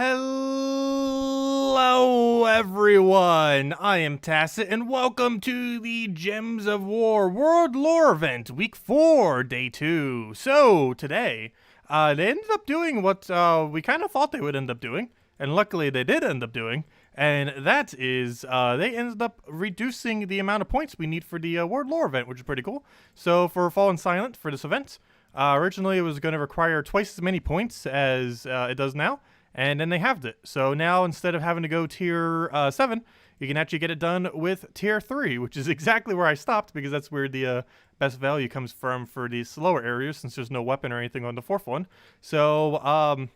Hello everyone, I am Tacet and welcome to the Gems of War World Lore event, week 4, day 2. So today, they ended up doing what we kind of thought they would end up doing, and luckily they did end up doing, and that is they ended up reducing the amount of points we need for the World Lore event, which is pretty cool. So for Fallen Silent, for this event, originally it was going to require twice as many points as it does now. And then they halved it. So now instead of having to go tier 7, you can actually get it done with tier 3, which is exactly where I stopped because that's where the best value comes from for these slower areas since there's no weapon or anything on the 4th one. So,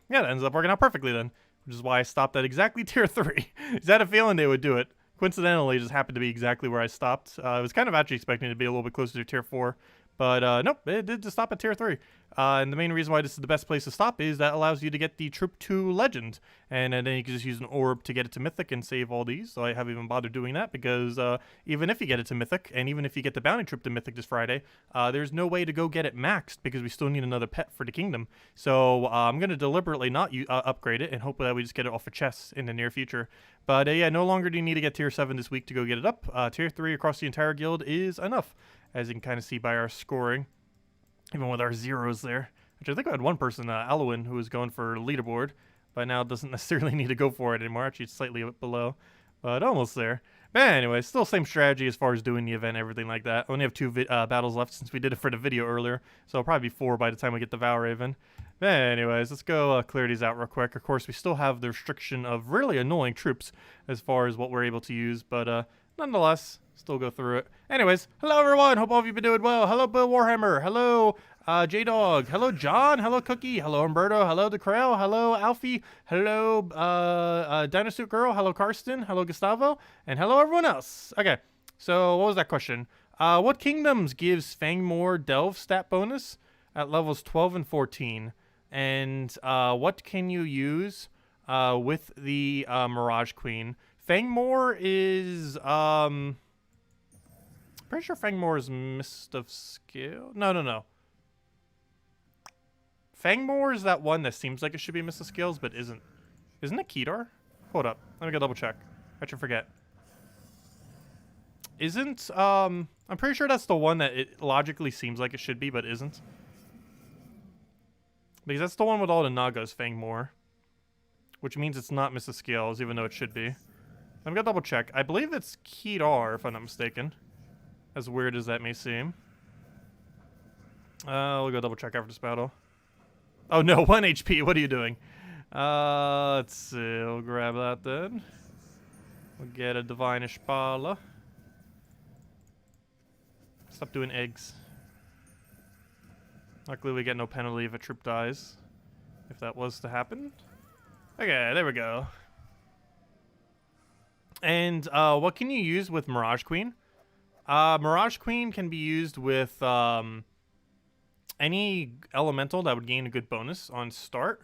yeah, that ends up working out perfectly then, which is why I stopped at exactly tier 3. I had a feeling they would do it. Coincidentally, it just happened to be exactly where I stopped. I was kind of actually expecting it to be a little bit closer to tier 4. But nope, it did just stop at tier 3. And the main reason why this is the best place to stop is that allows you to get the Troop 2 Legend. And then you can just use an orb to get it to Mythic and save all these. So I haven't even bothered doing that because even if you get it to Mythic, and even if you get the Bounty Troop to Mythic this Friday, there's no way to go get it maxed because we still need another pet for the Kingdom. So I'm going to deliberately not upgrade it and hope that we just get it off of chests in the near future. But yeah, no longer do you need to get tier 7 this week to go get it up. Tier 3 across the entire guild is enough, as you can kind of see by our scoring, even with our zeros there. Which I think I had one person, Alwyn, who was going for leaderboard, but now doesn't necessarily need to go for it anymore. Actually, it's slightly below, but almost there. But anyway, still same strategy as far as doing the event, everything like that. Only have 2 battles left since we did it for the video earlier, so it'll probably be 4 by the time we get the Valraven. But anyways, let's go clear these out real quick. Of course, we still have the restriction of really annoying troops as far as what we're able to use, but nonetheless, still go through it. Anyways, hello everyone. Hope all of you have been doing well. Hello, Bill Warhammer. Hello, J-Dog. Hello, John. Hello, Cookie. Hello, Umberto. Hello, DeCrail. Hello, Alfie. Hello, Dinosuit Girl. Hello, Karsten. Hello, Gustavo. And hello, everyone else. Okay, so what was that question? What kingdoms gives Fangmore Delve stat bonus at levels 12 and 14? And what can you use with the Mirage Queen? Fangmore is, pretty sure Fangmore is Mist of Skill. No. Fangmore is that one that seems like it should be Mist of Skills, but isn't. Isn't it Kedar? Hold up. Let me go double check. I should forget. Isn't, I'm pretty sure that's the one that it logically seems like it should be, but isn't. Because that's the one with all the Nagas, Fangmore. Which means it's not Mist of Skills, even though it should be. I'm gonna double check. I believe it's Kedar, if I'm not mistaken. As weird as that may seem. We'll go double check after this battle. Oh no, 1 HP. What are you doing? Let's see. We'll grab that then. We'll get a Divine Ishpala. Stop doing eggs. Luckily, we get no penalty if a troop dies. If that was to happen. Okay, there we go. And what can you use with Mirage Queen? Mirage Queen can be used with any elemental that would gain a good bonus on start.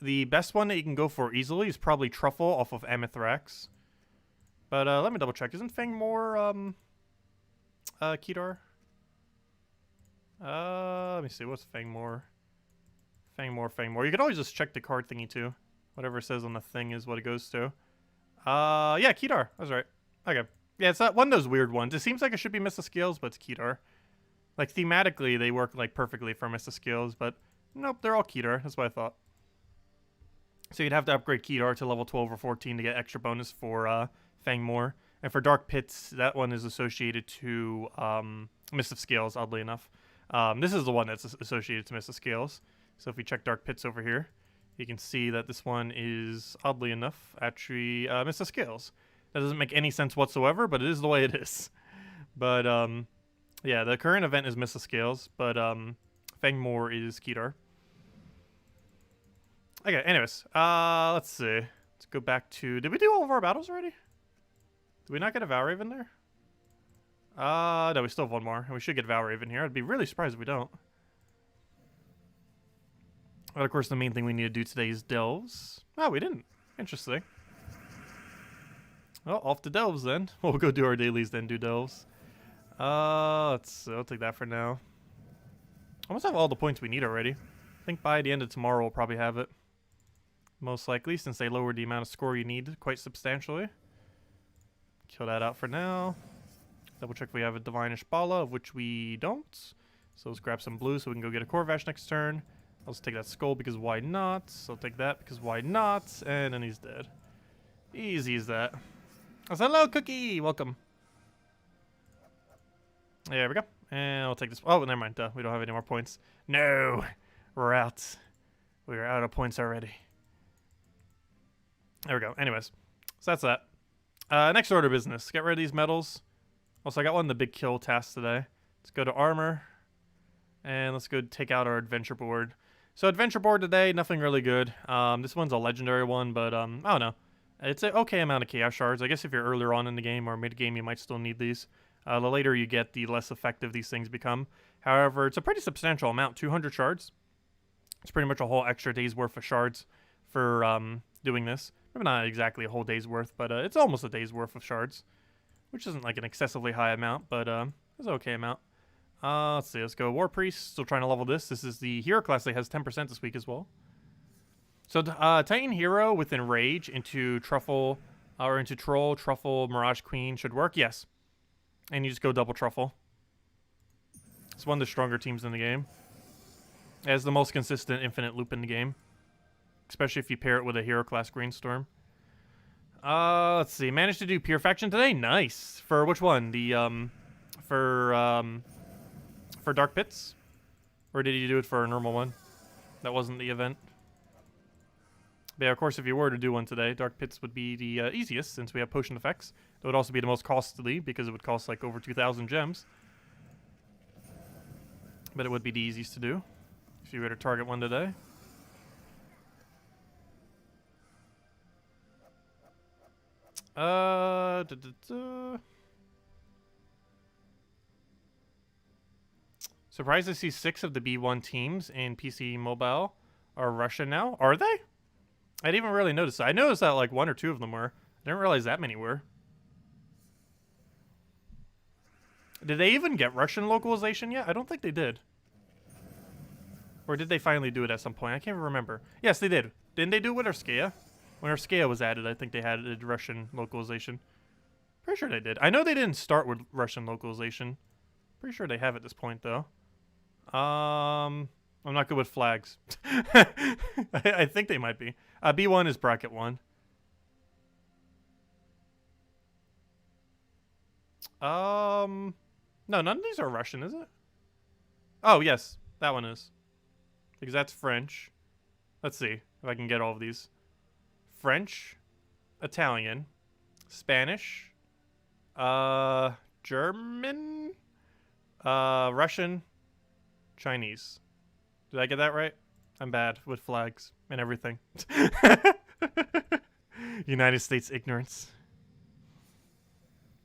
The best one that you can go for easily is probably Truffle off of Amithrax. But let me double check. Isn't Fangmore Kedar? Let me see. What's Fangmore? Fangmore. You could always just check the card thingy too. Whatever it says on the thing is what it goes to. Yeah, Kedar. That's right. Okay. Yeah, it's not one of those weird ones. It seems like it should be Mist of Skills, but it's Kedar. Like, thematically, they work, like, perfectly for Mist of Skills, but nope, they're all Kedar. That's what I thought. So you'd have to upgrade Kedar to level 12 or 14 to get extra bonus for Fangmore. And for Dark Pits, that one is associated to Mist of Scales, oddly enough. This is the one that's associated to Mist of Scales. So if we check Dark Pits over here, you can see that this one is, oddly enough, actually Mist of Scales. That doesn't make any sense whatsoever, but it is the way it is. But, yeah, the current event is Mist of Scales, but Fangmore is Kedar. Okay, anyways, let's see. Let's go back to... Did we do all of our battles already? Did we not get a Valraven there? No, we still have one more, and we should get Valraven here. I'd be really surprised if we don't. But, of course, the main thing we need to do today is Delves. Oh, we didn't. Interesting. Well, off to Delves then. We'll go do our dailies, then do Delves. Let's see. I'll take that for now. I almost have all the points we need already. I think by the end of tomorrow we'll probably have it. most likely, since they lowered the amount of score you need quite substantially. Kill that out for now. Double check if we have a Divinish Bala, of which we don't. So let's grab some blue so we can go get a Corvash next turn. I'll just take that skull because why not? So I'll take that because why not? And then he's dead. Easy as that. Oh, hello, Cookie! Welcome. There we go. And I'll take this. Oh, never mind. Duh. We don't have any more points. No! We're out. We are out of points already. There we go. Anyways. So that's that. Next order of business. Get rid of these medals. Also, I got one of the big kill tasks today. Let's go to armor. And let's go take out our adventure board. So adventure board today, nothing really good. This one's a legendary one, but I don't know. It's an okay amount of chaos shards. I guess if you're earlier on in the game or mid-game, you might still need these. The later you get, the less effective these things become. However, it's a pretty substantial amount, 200 shards. It's pretty much a whole extra day's worth of shards for doing this. Maybe not exactly a whole day's worth, but it's almost a day's worth of shards. Which isn't like an excessively high amount, but it's an okay amount. Let's see, let's go War Priest. Still trying to level this. This is the hero class that has 10% this week as well. So Titan Hero with Enrage into Truffle, or into Troll, Truffle, Mirage Queen should work, yes. And you just go double Truffle. It's one of the stronger teams in the game. It has the most consistent infinite loop in the game. Especially if you pair it with a hero class Greenstorm. Let's see. Managed to do Purifaction today? Nice. For which one? The, for Dark Pits? Or did you do it for a normal one? That wasn't the event. But yeah, of course, if you were to do one today, Dark Pits would be the easiest, since we have potion effects. It would also be the most costly, because it would cost like over 2,000 gems. But it would be the easiest to do, if you were to target one today. Surprised to see 6 of the B1 teams in PC Mobile are Russian now. Are they? I didn't even really notice that. I noticed that like 1 or 2 of them were. I didn't realize that many were. Did they even get Russian localization yet? I don't think they did. Or did they finally do it at some point? I can't even remember. Yes, they did. Didn't they do it with Arskea? When Arskea was added, I think they had Russian localization. Pretty sure they did. I know they didn't start with Russian localization. Pretty sure they have at this point, though. I'm not good with flags. I think they might be. B1 is bracket 1. No, none of these are Russian, is it? Oh, yes. That one is. Because that's French. Let's see if I can get all of these. French, Italian, Spanish, German, Russian, Chinese. Did I get that right? I'm bad with flags and everything. United States ignorance.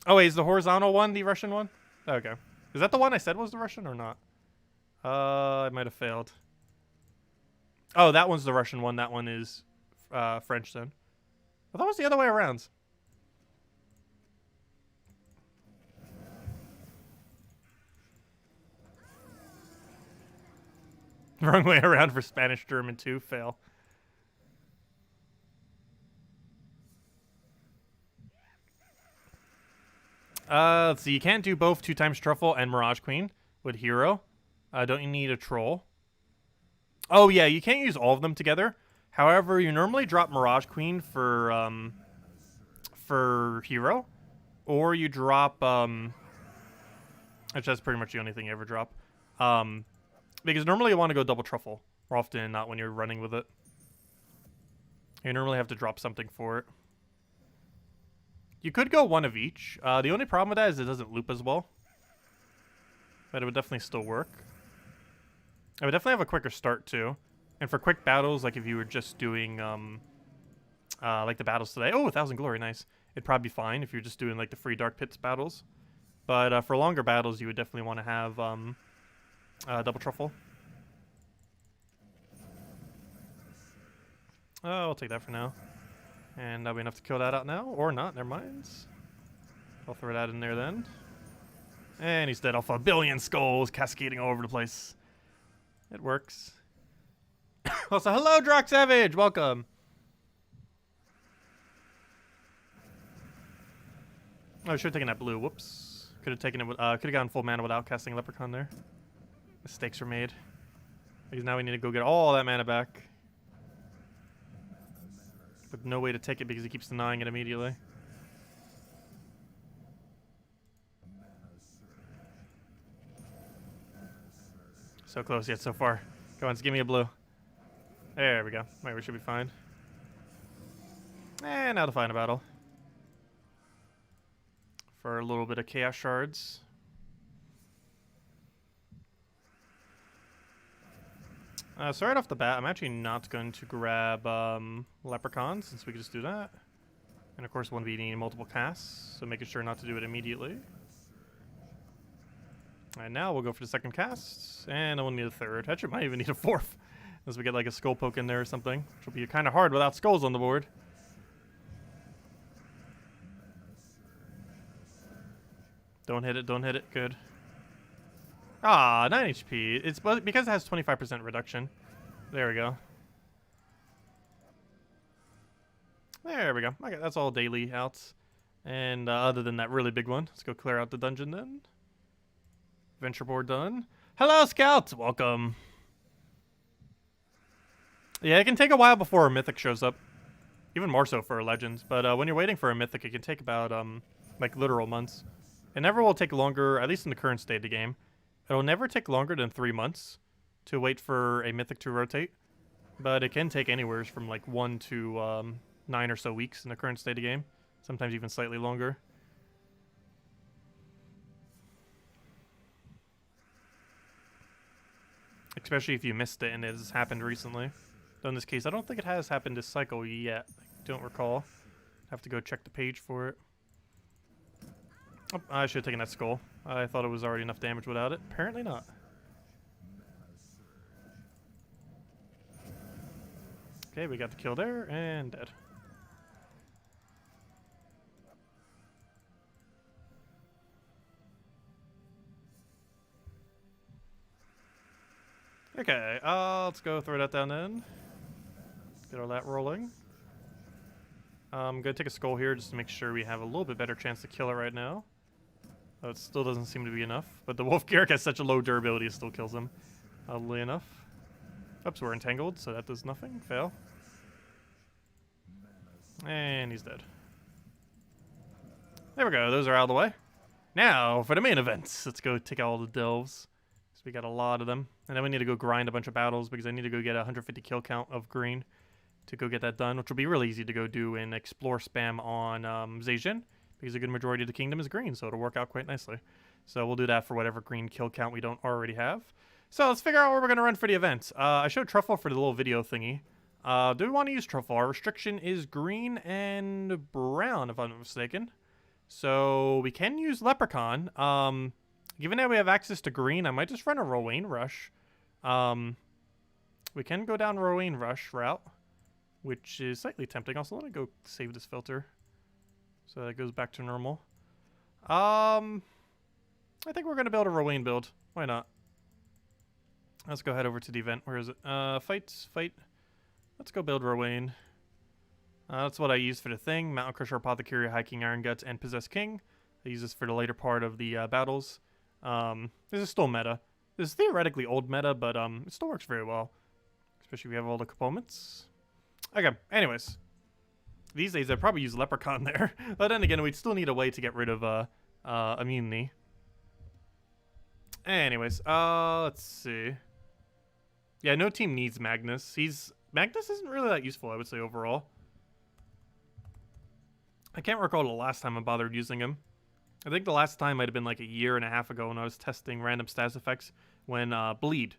Oh wait, is the horizontal one the Russian one? Okay. Is that the one I said was the Russian or not? I might have failed. Oh, that one's the Russian one. That one is French then. I thought it was the other way around. Wrong way around for Spanish, German too. Fail. Let's see. You can't do both 2 times Truffle and Mirage Queen with Hero. Don't you need a Troll? Oh yeah, you can't use all of them together. However, you normally drop Mirage Queen for Hero, or you drop which that's pretty much the only thing you ever drop. Because normally you want to go double Truffle, more often than not when you're running with it. You normally have to drop something for it. You could go one of each. The only problem with that is it doesn't loop as well. But it would definitely still work. It would definitely have a quicker start too. And for quick battles, like if you were just doing like the battles today. Oh, 1,000 glory, nice. It'd probably be fine if you're just doing like the free Dark Pits battles. But for longer battles, you would definitely want to have double Truffle. Oh, I'll take that for now. And that'll be enough to kill that out now. Or not, never mind. I'll throw that in there then. And he's dead off a billion skulls cascading all over the place. It works. Also, hello, Drock Savage! Welcome. Oh, I should have taken that blue. Whoops. Could have taken it. Could have gotten full mana without casting Leprechaun there. Mistakes were made. Because now we need to go get all that mana back. With no way to take it because he keeps denying it immediately. So close yet so far. Come on, just give me a blue. There we go. Alright, we should be fine. And now the final battle. For a little bit of Chaos Shards. So right off the bat, I'm actually not going to grab Leprechaun, since we can just do that. And of course, 1v needing multiple casts, so making sure not to do it immediately. And now we'll go for the second cast, and then we'll need a third. Actually, might even need a fourth, as we get like a skull poke in there or something, which will be kind of hard without skulls on the board. Don't hit it, don't hit it, good. Ah, 9 HP. It's because it has 25% reduction. There we go. There we go. Okay, that's all daily outs. And other than that really big one, let's go clear out the dungeon then. Adventure board done. Hello, Scouts! Welcome. Yeah, it can take a while before a mythic shows up. Even more so for a legends. But when you're waiting for a mythic, it can take about, like, literal months. It never will take longer, at least in the current state of the game. It'll never take longer than 3 months to wait for a mythic to rotate. But it can take anywhere from, like, 1 to 9 or so weeks in the current state of the game. Sometimes even slightly longer. Especially if you missed it and it has happened recently. Though in this case, I don't think it has happened this cycle yet. I don't recall. Have to go check the page for it. Oh, I should have taken that skull. I thought it was already enough damage without it. Apparently not. Okay, we got the kill there, and dead. Okay, let's go throw that down then. Get all that rolling. I'm gonna take a skull here just to make sure we have a little bit better chance to kill it right now. Oh, it still doesn't seem to be enough, but the Wolf Garrick has such a low durability it still kills him. Oddly enough. Oops, we're entangled, so that does nothing. Fail. And he's dead. There we go, those are out of the way. Now, for the main events. Let's go take out all the delves. So we got a lot of them. And then we need to go grind a bunch of battles because I need to go get a 150 kill count of green to go get that done, which will be really easy to go do in explore spam on Zhejian, because a good majority of the kingdom is green, so it'll work out quite nicely. So we'll do that for whatever green kill count we don't already have. So let's figure out where we're going to run for the event. I showed Truffle for the little video thingy. Do we want to use Truffle? Our restriction is green and brown, if I'm not mistaken. So we can use Leprechaun. Given that we have access to green, I might just run a Rowan Rush. We can go down Rowan Rush route, which is slightly tempting. Also, let me go save this filter so that it goes back to normal. I think we're going to build a Rowan build. Why not? Let's go head over to the event. Where is it? Fight. Let's go build Rowan. That's what I use for the thing. Mountain Crusher, Apothecary, Hiking Iron Guts, and Possessed King. I use this for the later part of the battles. This is still meta. This is theoretically old meta, but it still works very well. Especially if we have all the components. Okay, anyways. These days I'd probably use Leprechaun there. But then again, we'd still need a way to get rid of immunity. Anyways, let's see. Yeah, no team needs Magnus. Magnus isn't really that useful, I would say, overall. I can't recall the last time I bothered using him. I think the last time might have been like a year and a half ago when I was testing random stats effects when Bleed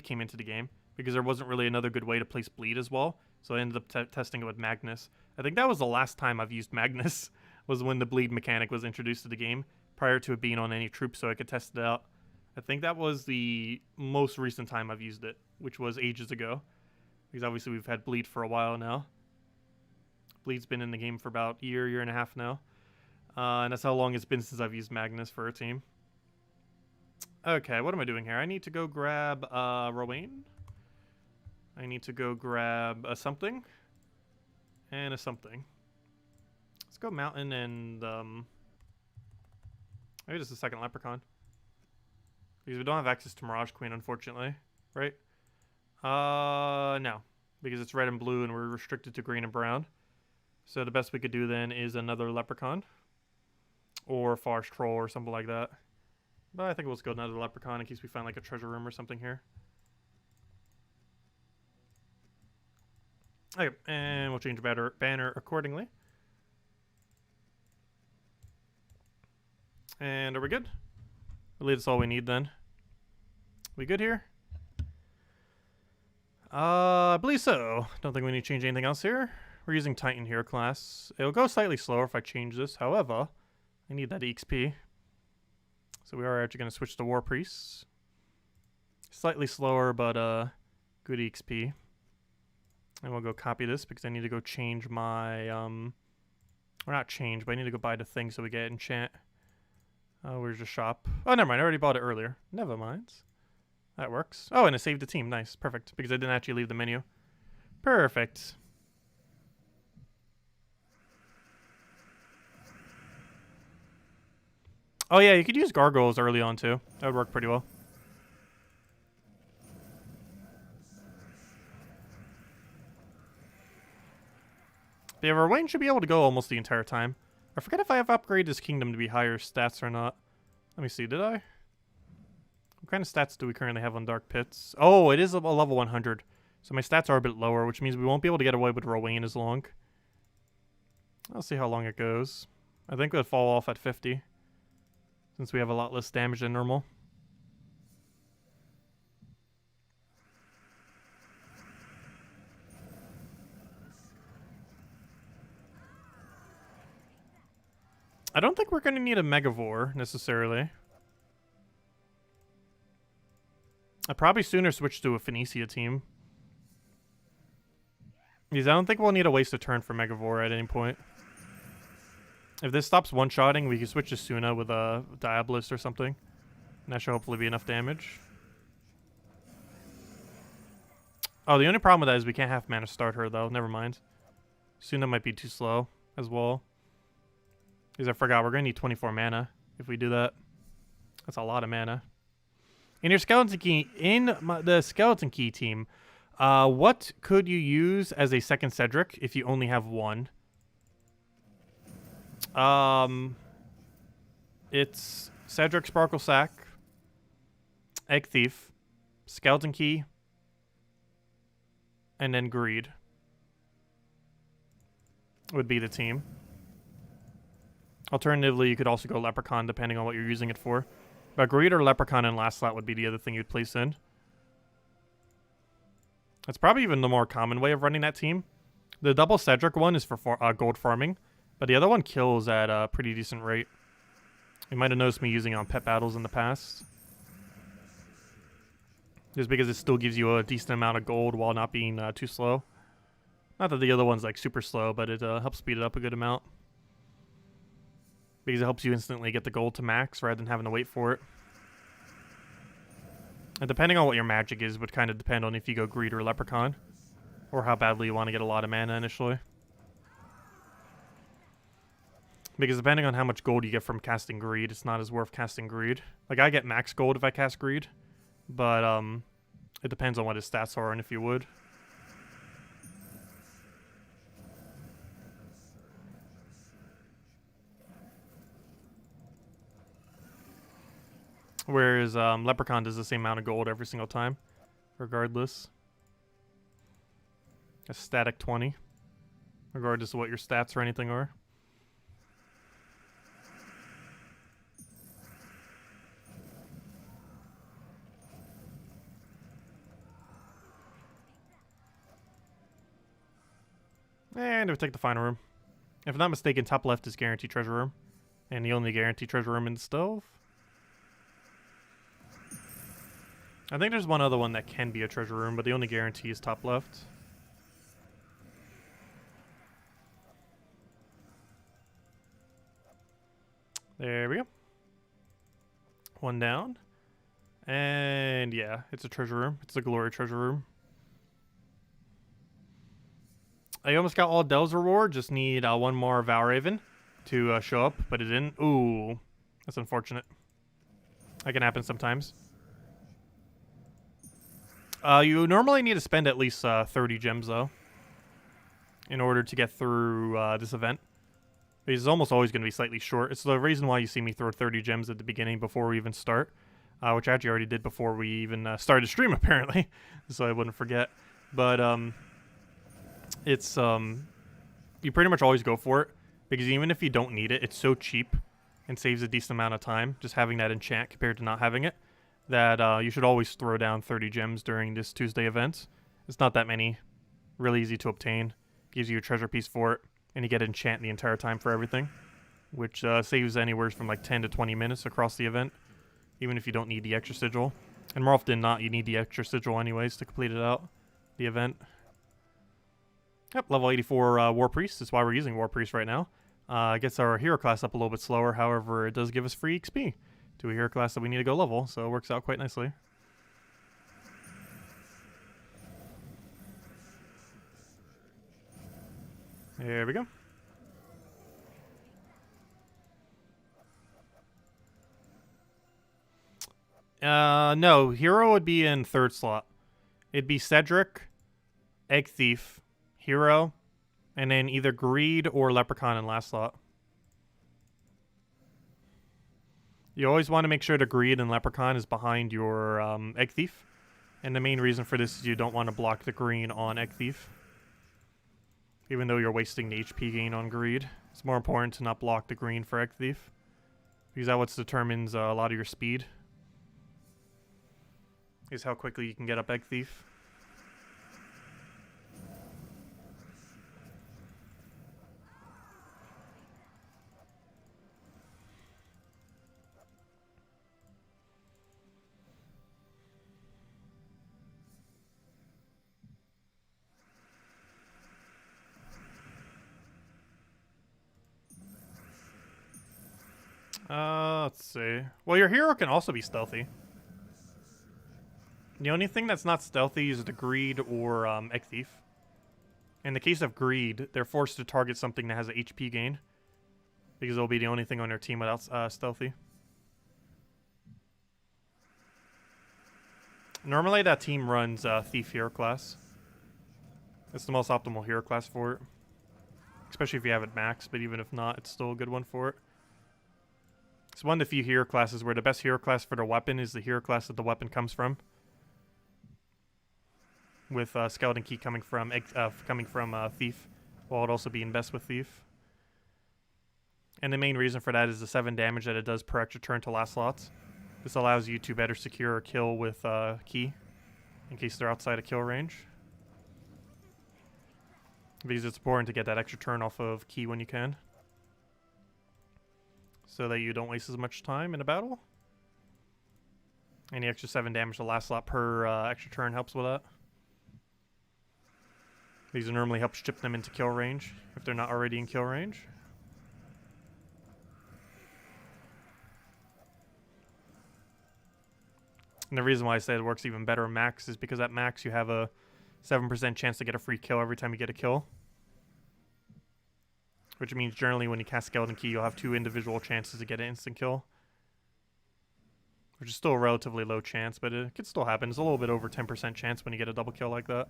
came into the game, because there wasn't really another good way to place Bleed as well. So I ended up testing it with Magnus. I think that was the last time I've used Magnus, was when the Bleed mechanic was introduced to the game, prior to it being on any troops so I could test it out. I think that was the most recent time I've used it, which was ages ago. Because obviously we've had Bleed for a while now. Bleed's been in the game for about a year and a half now. And that's how long it's been since I've used Magnus for a team. Okay, what am I doing here? I need to go grab Rowan. I need to go grab a something. And a something. Let's go Mountain and Maybe just a second leprechaun. Because we don't have access to Mirage Queen, unfortunately. Right? No. Because it's red and blue and we're restricted to green and brown. So the best we could do then is another leprechaun. Or Forest Troll or something like that. But I think we'll just go another leprechaun in case we find like a treasure room or something here. Okay, and we'll change the banner accordingly. And are we good? I believe that's all we need then. We good here? I believe so. Don't think we need to change anything else here. We're using Titan Hero class. It'll go slightly slower if I change this. However, I need that EXP. So we are actually going to switch to War Priests. Slightly slower, but good EXP. And we'll go copy this because I need to go change my... or not change, but I need to go buy the thing so we get enchant. Where's the shop? Oh, never mind. I already bought it earlier. Never mind. That works. Oh, and it saved the team. Nice. Perfect. Because I didn't actually leave the menu. Perfect. Oh, yeah. You could use gargoyles early on, too. That would work pretty well. But yeah, our Wayne should be able to go almost the entire time. I forget if I have upgraded his kingdom to be higher stats or not. Let me see, did I? What kind of stats do we currently have on Dark Pits? Oh, it is a level 100. So my stats are a bit lower, which means we won't be able to get away with Rowan as long. I'll see how long it goes. I think it'll fall off at 50. Since we have a lot less damage than normal. I don't think we're going to need a Megavore, necessarily. I'd probably sooner switch to a Phoenicia team. Because I don't think we'll need to waste a turn for Megavore at any point. If this stops one-shotting, we can switch to Suna with a Diabolist or something. And that should hopefully be enough damage. Oh, the only problem with that is we can't have mana start her, though. Never mind. Suna might be too slow as well. Because I forgot, we're going to need 24 mana if we do that. That's a lot of mana. In your Skeleton Key, the Skeleton Key team, what could you use as a second Cedric if you only have one? It's Cedric Sparkle Sack, Egg Thief, Skeleton Key, and then Greed would be the team. Alternatively, you could also go Leprechaun, depending on what you're using it for. But Greed or Leprechaun in last slot would be the other thing you'd place in. That's probably even the more common way of running that team. The double Cedric one is for gold farming, but the other one kills at a pretty decent rate. You might have noticed me using it on pet battles in the past. Just because it still gives you a decent amount of gold while not being too slow. Not that the other one's like super slow, but it helps speed it up a good amount. Because it helps you instantly get the gold to max rather than having to wait for it. And depending on what your magic is would kind of depend on if you go Greed or Leprechaun. Or how badly you want to get a lot of mana initially. Because depending on how much gold you get from casting Greed, it's not as worth casting Greed. Like, I get max gold if I cast Greed. But, it depends on what his stats are and if you would. Whereas Leprechaun does the same amount of gold every single time, regardless. A static 20, regardless of what your stats or anything are. And we take the final room. If I'm not mistaken, top left is guaranteed treasure room. And the only guaranteed treasure room in the stove. I think there's one other one that can be a treasure room, but the only guarantee is top left. There we go. One down. And yeah, it's a treasure room. It's a glory treasure room. I almost got all Dell's reward. Just need one more Valraven to show up, but it didn't. Ooh. That's unfortunate. That can happen sometimes. You normally need to spend at least 30 gems, though, in order to get through this event. It's almost always going to be slightly short. It's the reason why you see me throw 30 gems at the beginning before we even start, which I actually already did before we even started stream, apparently, so I wouldn't forget. But it's you pretty much always go for it, because even if you don't need it, it's so cheap and saves a decent amount of time just having that enchant compared to not having it, that you should always throw down 30 gems during this Tuesday event. It's not that many. Really easy to obtain. Gives you a treasure piece for it, and you get enchant the entire time for everything, which saves anywhere from like 10 to 20 minutes across the event, even if you don't need the extra sigil. And more often than not, you need the extra sigil anyways to complete it out, the event. Yep, level 84 War Priest. That's why we're using War Priest right now. Gets our hero class up a little bit slower, however, it does give us free XP to a hero class that we need to go level, so it works out quite nicely. There we go. No, hero would be in third slot. It'd be Cedric, Egg Thief, hero, and then either Greed or Leprechaun in last slot. You always want to make sure the Greed and Leprechaun is behind your Egg Thief. And the main reason for this is you don't want to block the green on Egg Thief. Even though you're wasting the HP gain on Greed, it's more important to not block the green for Egg Thief, because that's what determines a lot of your speed, is how quickly you can get up Egg Thief. Let's see. Well, your hero can also be stealthy. The only thing that's not stealthy is the Greed or Egg Thief. In the case of Greed, they're forced to target something that has an HP gain, because it'll be the only thing on their team without stealthy. Normally that team runs Thief hero class. It's the most optimal hero class for it. Especially if you have it max, but even if not, it's still a good one for it. It's one of the few hero classes where the best hero class for the weapon is the hero class that the weapon comes from. With Skeleton Key coming from Thief, while it also being best with Thief. And the main reason for that is the 7 damage that it does per extra turn to last slots. This allows you to better secure a kill with Key, in case they're outside of kill range. Because it's important to get that extra turn off of Key when you can, so that you don't waste as much time in a battle. Any extra 7 damage to last slot per extra turn helps with that. These will normally help strip them into kill range if they're not already in kill range. And the reason why I say it works even better at max is because at max you have a 7% chance to get a free kill every time you get a kill. Which means generally when you cast Skeleton Key, you'll have 2 individual chances to get an instant kill. Which is still a relatively low chance, but it could still happen. It's a little bit over 10% chance when you get a double kill like that.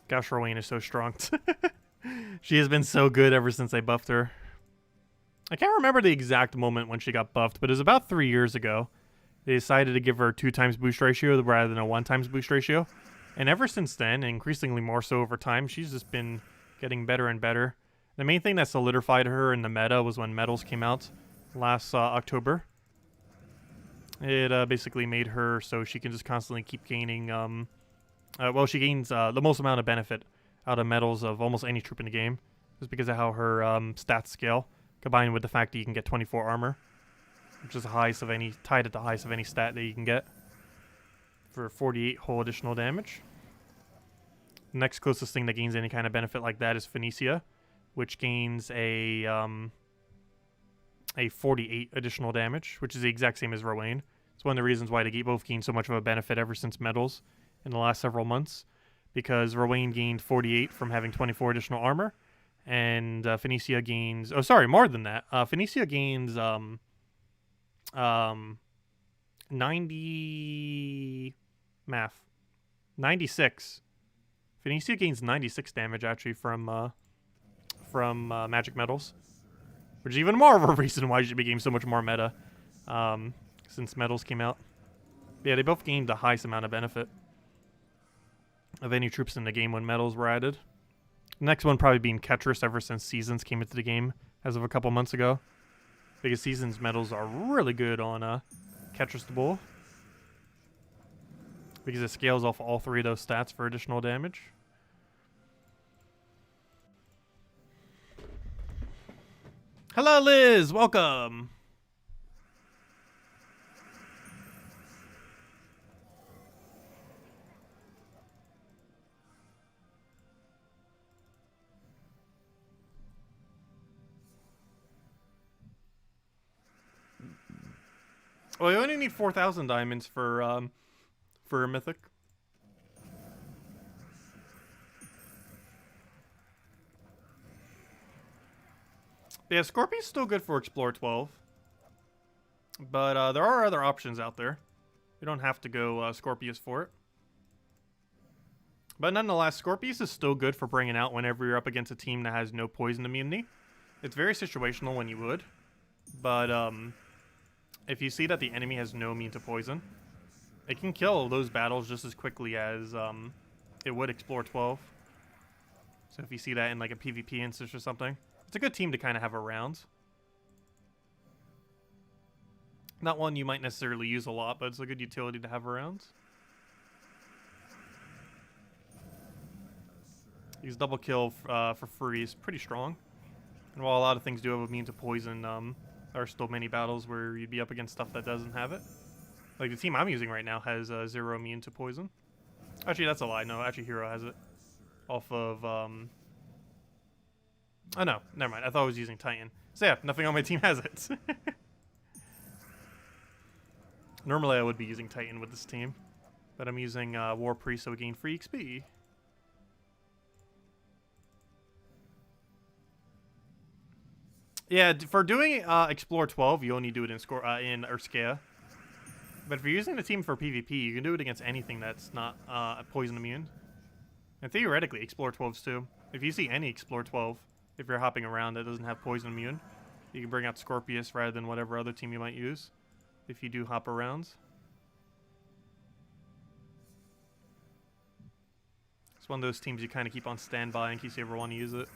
Gosh, Rowena is so strong. She has been so good ever since they buffed her. I can't remember the exact moment when she got buffed, but it was about 3 years ago. They decided to give her 2 times boost ratio rather than a 1 times boost ratio. And ever since then, increasingly more so over time, she's just been getting better and better. The main thing that solidified her in the meta was when Metals came out last October. It basically made her so she can just constantly keep gaining... well, she gains the most amount of benefit out of medals of almost any troop in the game, just because of how her stats scale, combined with the fact that you can get 24 armor, which is the highest of any, tied at the highest of any stat that you can get, for 48 whole additional damage. The next closest thing that gains any kind of benefit like that is Phoenicia, which gains a a 48 additional damage, which is the exact same as Rowan. It's one of the reasons why they both gained so much of a benefit ever since Metals in the last several months, because Rowan gained 48 from having 24 additional armor, and Phoenicia gains... Oh, sorry, more than that. Phoenicia gains 90... Math. 96. Phoenicia gains 96 damage, actually, from Magic Metals, which is even more of a reason why she became so much more meta since Metals came out. But yeah, they both gained the highest amount of benefit of any troops in the game when Metals were added. The next one probably being Ketris ever since Seasons came into the game as of a couple months ago, because Seasons Metals are really good on Ketris the Bull, because it scales off all 3 of those stats for additional damage. Hello, Liz. Welcome. Well, you only need 4,000 diamonds for a mythic. Yeah, Scorpion's still good for Explore 12. But there are other options out there. You don't have to go Scorpius for it. But nonetheless, Scorpius is still good for bringing out whenever you're up against a team that has no poison immunity. It's very situational when you would. But if you see that the enemy has no immune to poison, it can kill those battles just as quickly as it would Explore 12. So if you see that in like a PvP instance or something, it's a good team to kind of have around. Not one you might necessarily use a lot, but it's a good utility to have around. Use double kill for free is pretty strong. And while a lot of things do have immune to poison, there are still many battles where you'd be up against stuff that doesn't have it. Like the team I'm using right now has 0 immune to poison. Actually, that's a lie. No, actually Hero has it. Off of... Oh no, never mind. I thought I was using Titan. So yeah, nothing on my team has it. Normally I would be using Titan with this team, but I'm using War Priest, so we gain free XP. Yeah, for doing Explore 12, you only do it in Urskea. But if you're using the team for PvP, you can do it against anything that's not poison immune. And theoretically, Explore 12s too. If you see any Explore 12, if you're hopping around that doesn't have poison immune, you can bring out Scorpius rather than whatever other team you might use if you do hop around. It's one of those teams you kind of keep on standby in case you ever want to use it.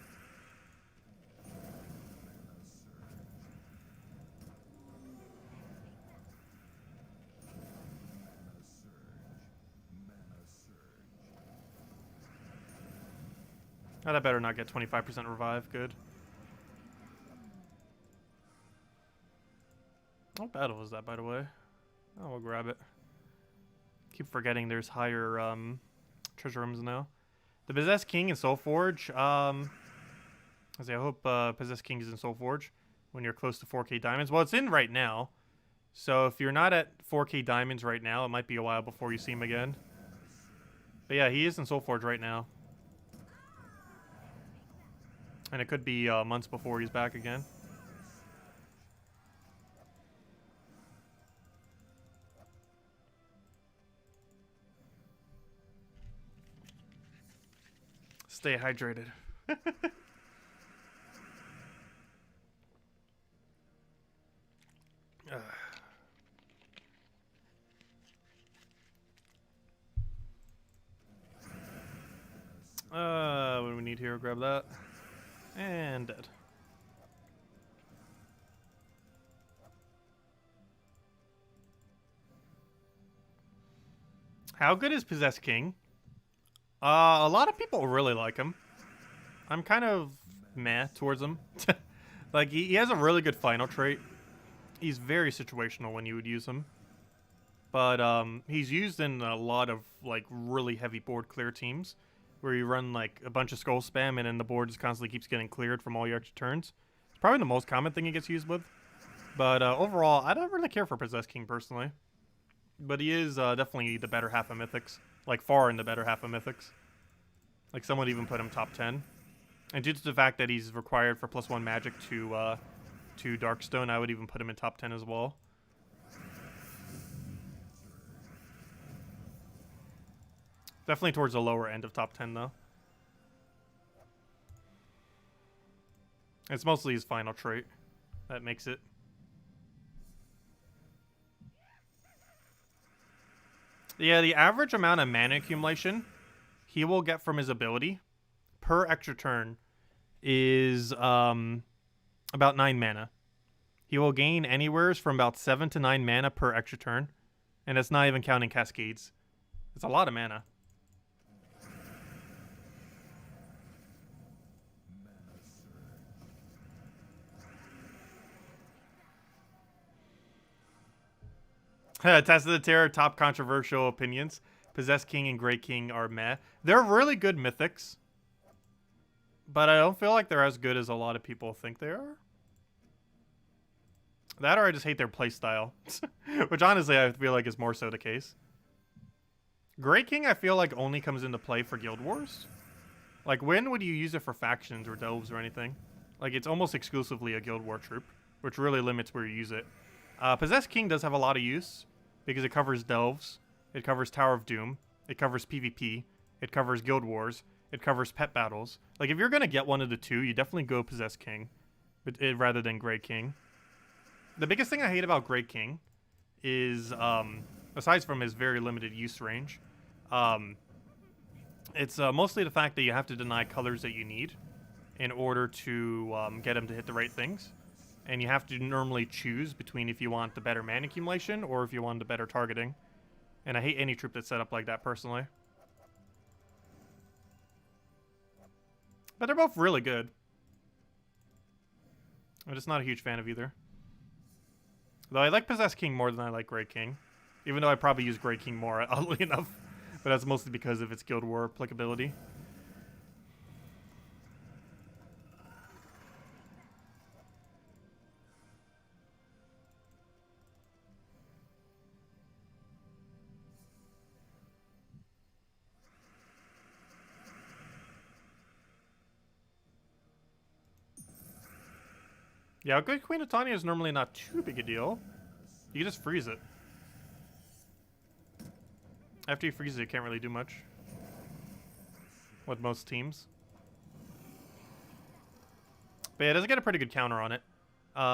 Oh, that better not get 25% revive. Good. What battle is that, by the way? Oh, we'll grab it. Keep forgetting there's higher treasure rooms now. The Possessed King in Soulforge. I hope Possessed King is in Soulforge when you're close to 4K diamonds. Well, it's in right now. So if you're not at 4K diamonds right now, it might be a while before you see him again. But yeah, he is in Soulforge right now. And it could be months before he's back again. Stay hydrated. What do we need here? Grab that. And dead. How good is Possessed King? A lot of people really like him. I'm kind of meh towards him. Like, he has a really good final trait. He's very situational when you would use him. But he's used in a lot of, like, really heavy board clear teams, where you run, like, a bunch of skull spam and then the board just constantly keeps getting cleared from all your extra turns. It's probably the most common thing he gets used with. But overall, I don't really care for Possessed King personally. But he is definitely the better half of Mythics. Like, far in the better half of Mythics. Like, some would even put him top 10. And due to the fact that he's required for +1 magic to Darkstone, I would even put him in top 10 as well. Definitely towards the lower end of top 10, though. It's mostly his final trait that makes it. Yeah, the average amount of mana accumulation he will get from his ability per extra turn is about 9 mana. He will gain anywhere from about 7 to 9 mana per extra turn, and that's not even counting cascades. It's a lot of mana. Test of the Terror, top controversial opinions. Possessed King and Great King are meh. They're really good mythics, but I don't feel like they're as good as a lot of people think they are. That or I just hate their playstyle, which honestly I feel like is more so the case. Great King I feel like only comes into play for Guild Wars. Like, when would you use it for factions or delves or anything? Like, it's almost exclusively a Guild War troop, which really limits where you use it. Possessed King does have a lot of use, because it covers delves, it covers Tower of Doom, it covers PvP, it covers Guild Wars, it covers pet battles. Like, if you're going to get one of the two, you definitely go Possessed King, rather than Great King. The biggest thing I hate about Great King is, aside from his very limited use range, it's mostly the fact that you have to deny colors that you need in order to get him to hit the right things. And you have to normally choose between if you want the better mana accumulation or if you want the better targeting. And I hate any troop that's set up like that, personally. But they're both really good. I'm just not a huge fan of either. Though I like Possessed King more than I like Great King. Even though I probably use Great King more, oddly enough. But that's mostly because of its Guild War applicability. Yeah, good Queen of Tanya is normally not too big a deal. You can just freeze it. After you freeze it, you can't really do much. With most teams. But yeah, it does get a pretty good counter on it.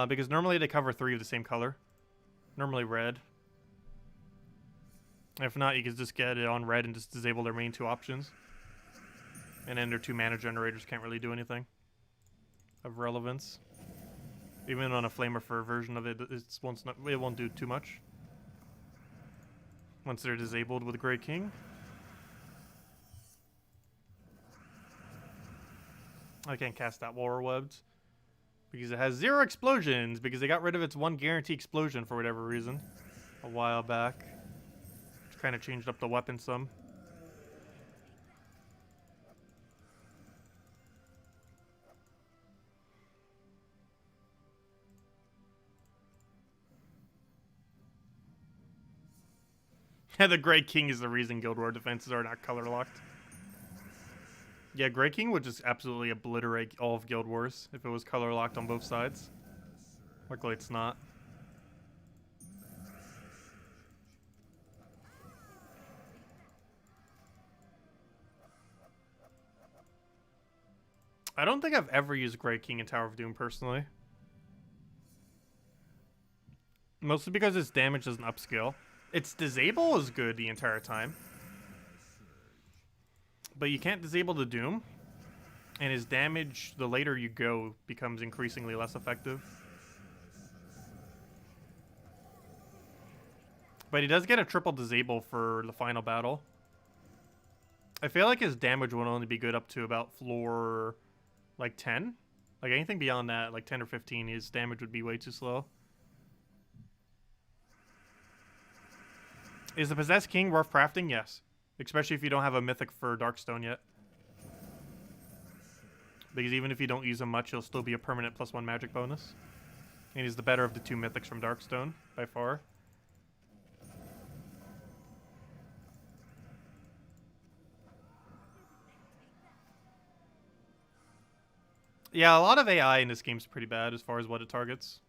Because normally they cover 3 of the same color. Normally red. If not, you can just get it on red and just disable their main 2 options. And then their 2 mana generators can't really do anything of relevance. Even on a Flamer version of it, it won't do too much. Once they're disabled with Great King. I can't cast that War Webbed. Because it has 0 explosions. Because they got rid of its 1 guarantee explosion for whatever reason. A while back. Which kind of changed up the weapon some. The Great King is the reason Guild War defenses are not color locked. Yeah, Great King would just absolutely obliterate all of Guild Wars if it was color locked on both sides. Luckily it's not. I don't think I've ever used Great King in Tower of Doom personally. Mostly because its damage doesn't upscale. Its disable is good the entire time. But you can't disable the Doom. And his damage, the later you go, becomes increasingly less effective. But he does get a triple disable for the final battle. I feel like his damage will only be good up to about floor, like, 10. Like, anything beyond that, like 10 or 15, his damage would be way too slow. Is the Possessed King worth crafting? Yes. Especially if you don't have a mythic for Darkstone yet. Because even if you don't use him much, he'll still be a permanent +1 magic bonus. And he's the better of the two mythics from Darkstone, by far. Yeah, a lot of AI in this game's pretty bad as far as what it targets.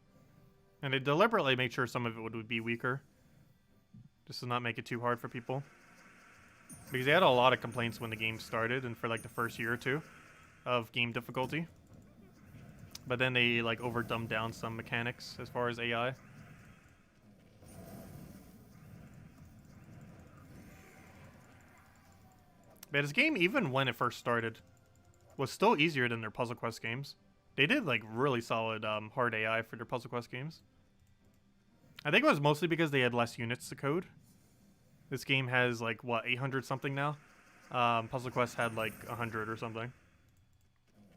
And they deliberately make sure some of it would be weaker. Just to not make it too hard for people. Because they had a lot of complaints when the game started and for like the first year or two of game difficulty. But then they like over-dumbed down some mechanics as far as AI. But this game, even when it first started, was still easier than their Puzzle Quest games. They did like really solid hard AI for their Puzzle Quest games. I think it was mostly because they had less units to code. This game has like, what, 800 something now? Puzzle Quest had like 100 or something.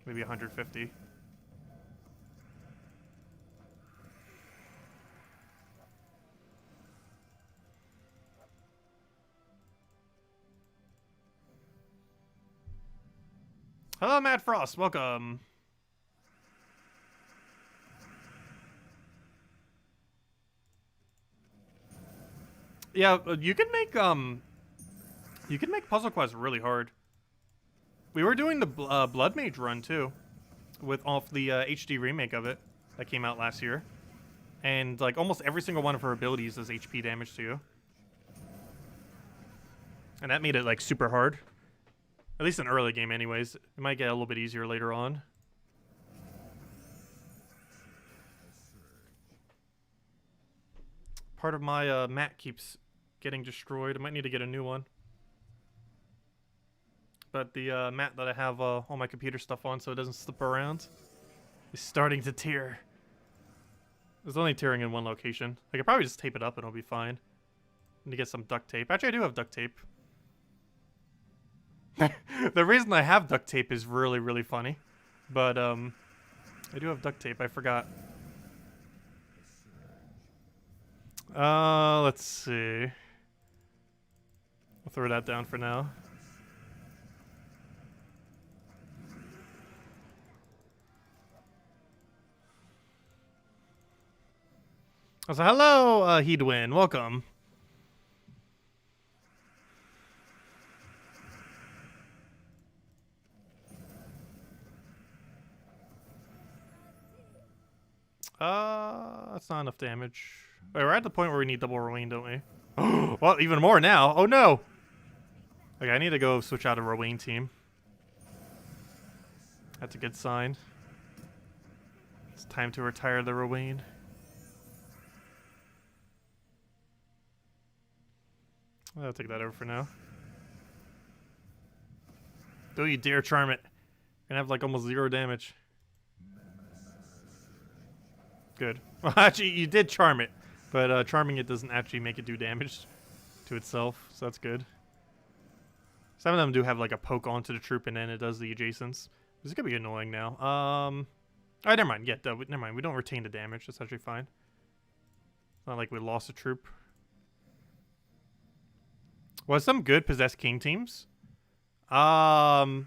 Maybe 150. Hello, Matt Frost. Welcome. Yeah, you can make Puzzle Quest really hard. We were doing the Blood Mage run too, with off the HD remake of it that came out last year, and like almost every single one of her abilities does HP damage to you, and that made it like super hard. At least in early game, anyways. It might get a little bit easier later on. Part of my mat keeps getting destroyed. I might need to get a new one. But the mat that I have all my computer stuff on so it doesn't slip around is starting to tear. It's only tearing in one location. I could probably just tape it up and it'll be fine. Need to get some duct tape. Actually, I do have duct tape. The reason I have duct tape is really, really funny. But, I do have duct tape. I forgot. Let's see. I'll throw that down for now. I was like, hello, Heedwin. Welcome. That's not enough damage. Wait, we're at the point where we need double Rowan, don't we? Well, even more now. Oh no! Okay, I need to go switch out a Rowan team. That's a good sign. It's time to retire the Rowan. I'll take that over for now. Don't you dare charm it. You're gonna have like almost 0 damage. Good. Well, actually, you did charm it, but charming it doesn't actually make it do damage to itself, so that's good. Some of them do have like a poke onto the troop, and then it does the adjacents. This is gonna be annoying now. Alright, never mind. Yeah, never mind. We don't retain the damage. That's actually fine. It's not like we lost a troop. Well, some good Possessed King teams. The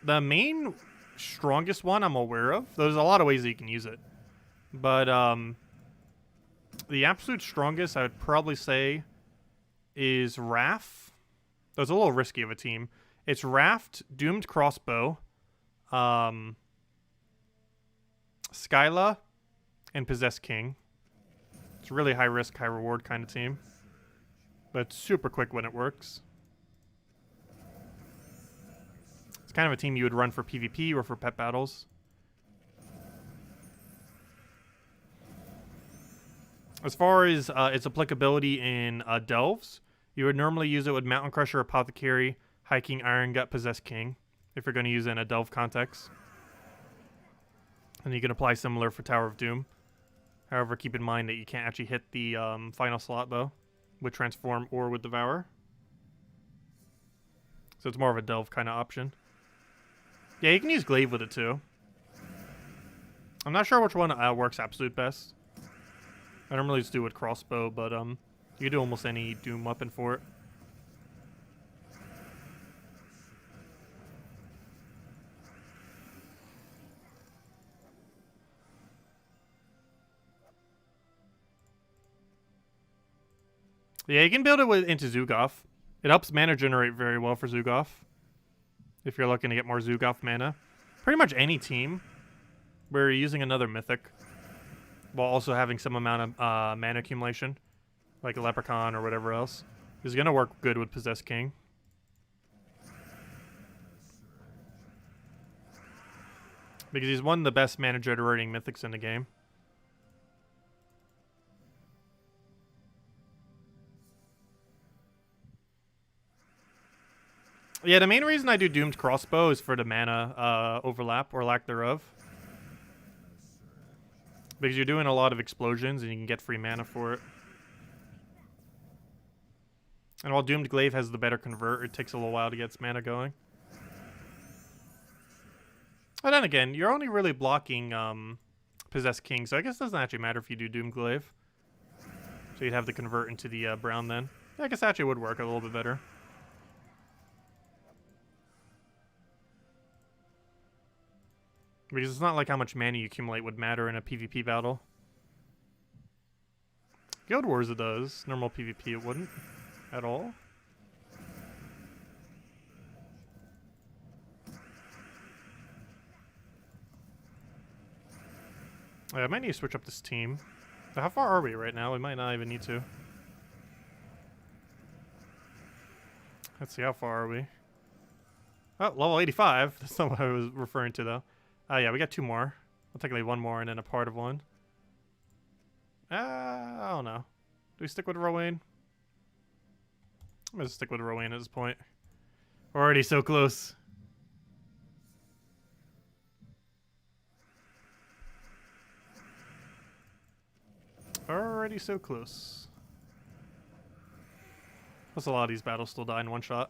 main strongest one I'm aware of. There's a lot of ways that you can use it. But, the absolute strongest I would probably say is Wrath. That's a little risky of a team. It's Raft, Doomed Crossbow, Skyla, and Possessed King. It's a really high risk, high reward kind of team. But it's super quick when it works. It's kind of a team you would run for PvP or for pet battles. As far as its applicability in Delves, you would normally use it with Mountain Crusher, Apothecary, Hiking, Iron Gut, Possessed King, if you're going to use it in a Delve context. And you can apply similar for Tower of Doom. However, keep in mind that you can't actually hit the final slot, though, with Transform or with Devour. So it's more of a Delve kind of option. Yeah, you can use Glaive with it, too. I'm not sure which one works absolute best. I normally just do it with Crossbow, but you can do almost any Doom weapon for it. Yeah, you can build it into Zugoff. It helps mana generate very well for Zugoff. If you're looking to get more Zugoff mana. Pretty much any team where you're using another mythic while also having some amount of mana accumulation, like a Leprechaun or whatever else, is going to work good with Possessed King. Because he's one of the best mana generating mythics in the game. Yeah, the main reason I do Doomed Crossbow is for the mana overlap or lack thereof. Because you're doing a lot of explosions and you can get free mana for it. And while Doomed Glaive has the better convert, it takes a little while to get its mana going. But then again, you're only really blocking Possessed King, so I guess it doesn't actually matter if you do Doomed Glaive. So you'd have to convert into the brown then. Yeah, I guess actually would work a little bit better. Because it's not like how much mana you accumulate would matter in a PvP battle. Guild Wars it does. Normal PvP it wouldn't. At all. I might need to switch up this team. So how far are we right now? We might not even need to. Let's see, how far are we? Oh, level 85. That's not what I was referring to, though. Yeah, we got 2 more. Well, technically 1 more and then a part of 1. I don't know. Do we stick with Rowan? I'm gonna stick with Rowan at this point. We're already so close. Already so close. Plus a lot of these battles still die in 1 shot.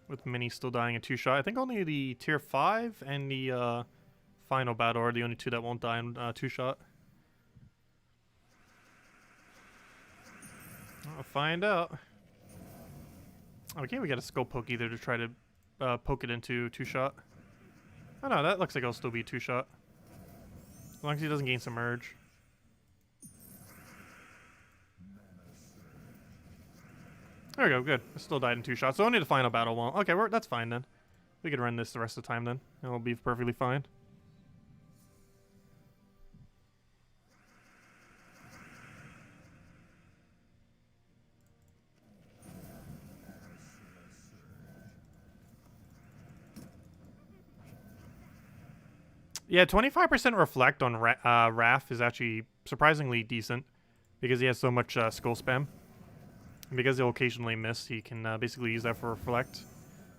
With many still dying in 2 shot. I think only the tier 5 and the final battle are the only 2 that won't die in 2 shot. I'll find out. Okay, we got a skull poke either to try to poke it into 2 shot. Oh no, that looks like it'll still be 2 shot. As long as he doesn't gain submerge. There we go, good. It still died in 2 shots, so only the final battle won't. Okay, that's fine then. We can run this the rest of the time then, and it'll be perfectly fine. Yeah, 25% reflect on Raph is actually surprisingly decent because he has so much skull spam. And because he'll occasionally miss, he can basically use that for reflect.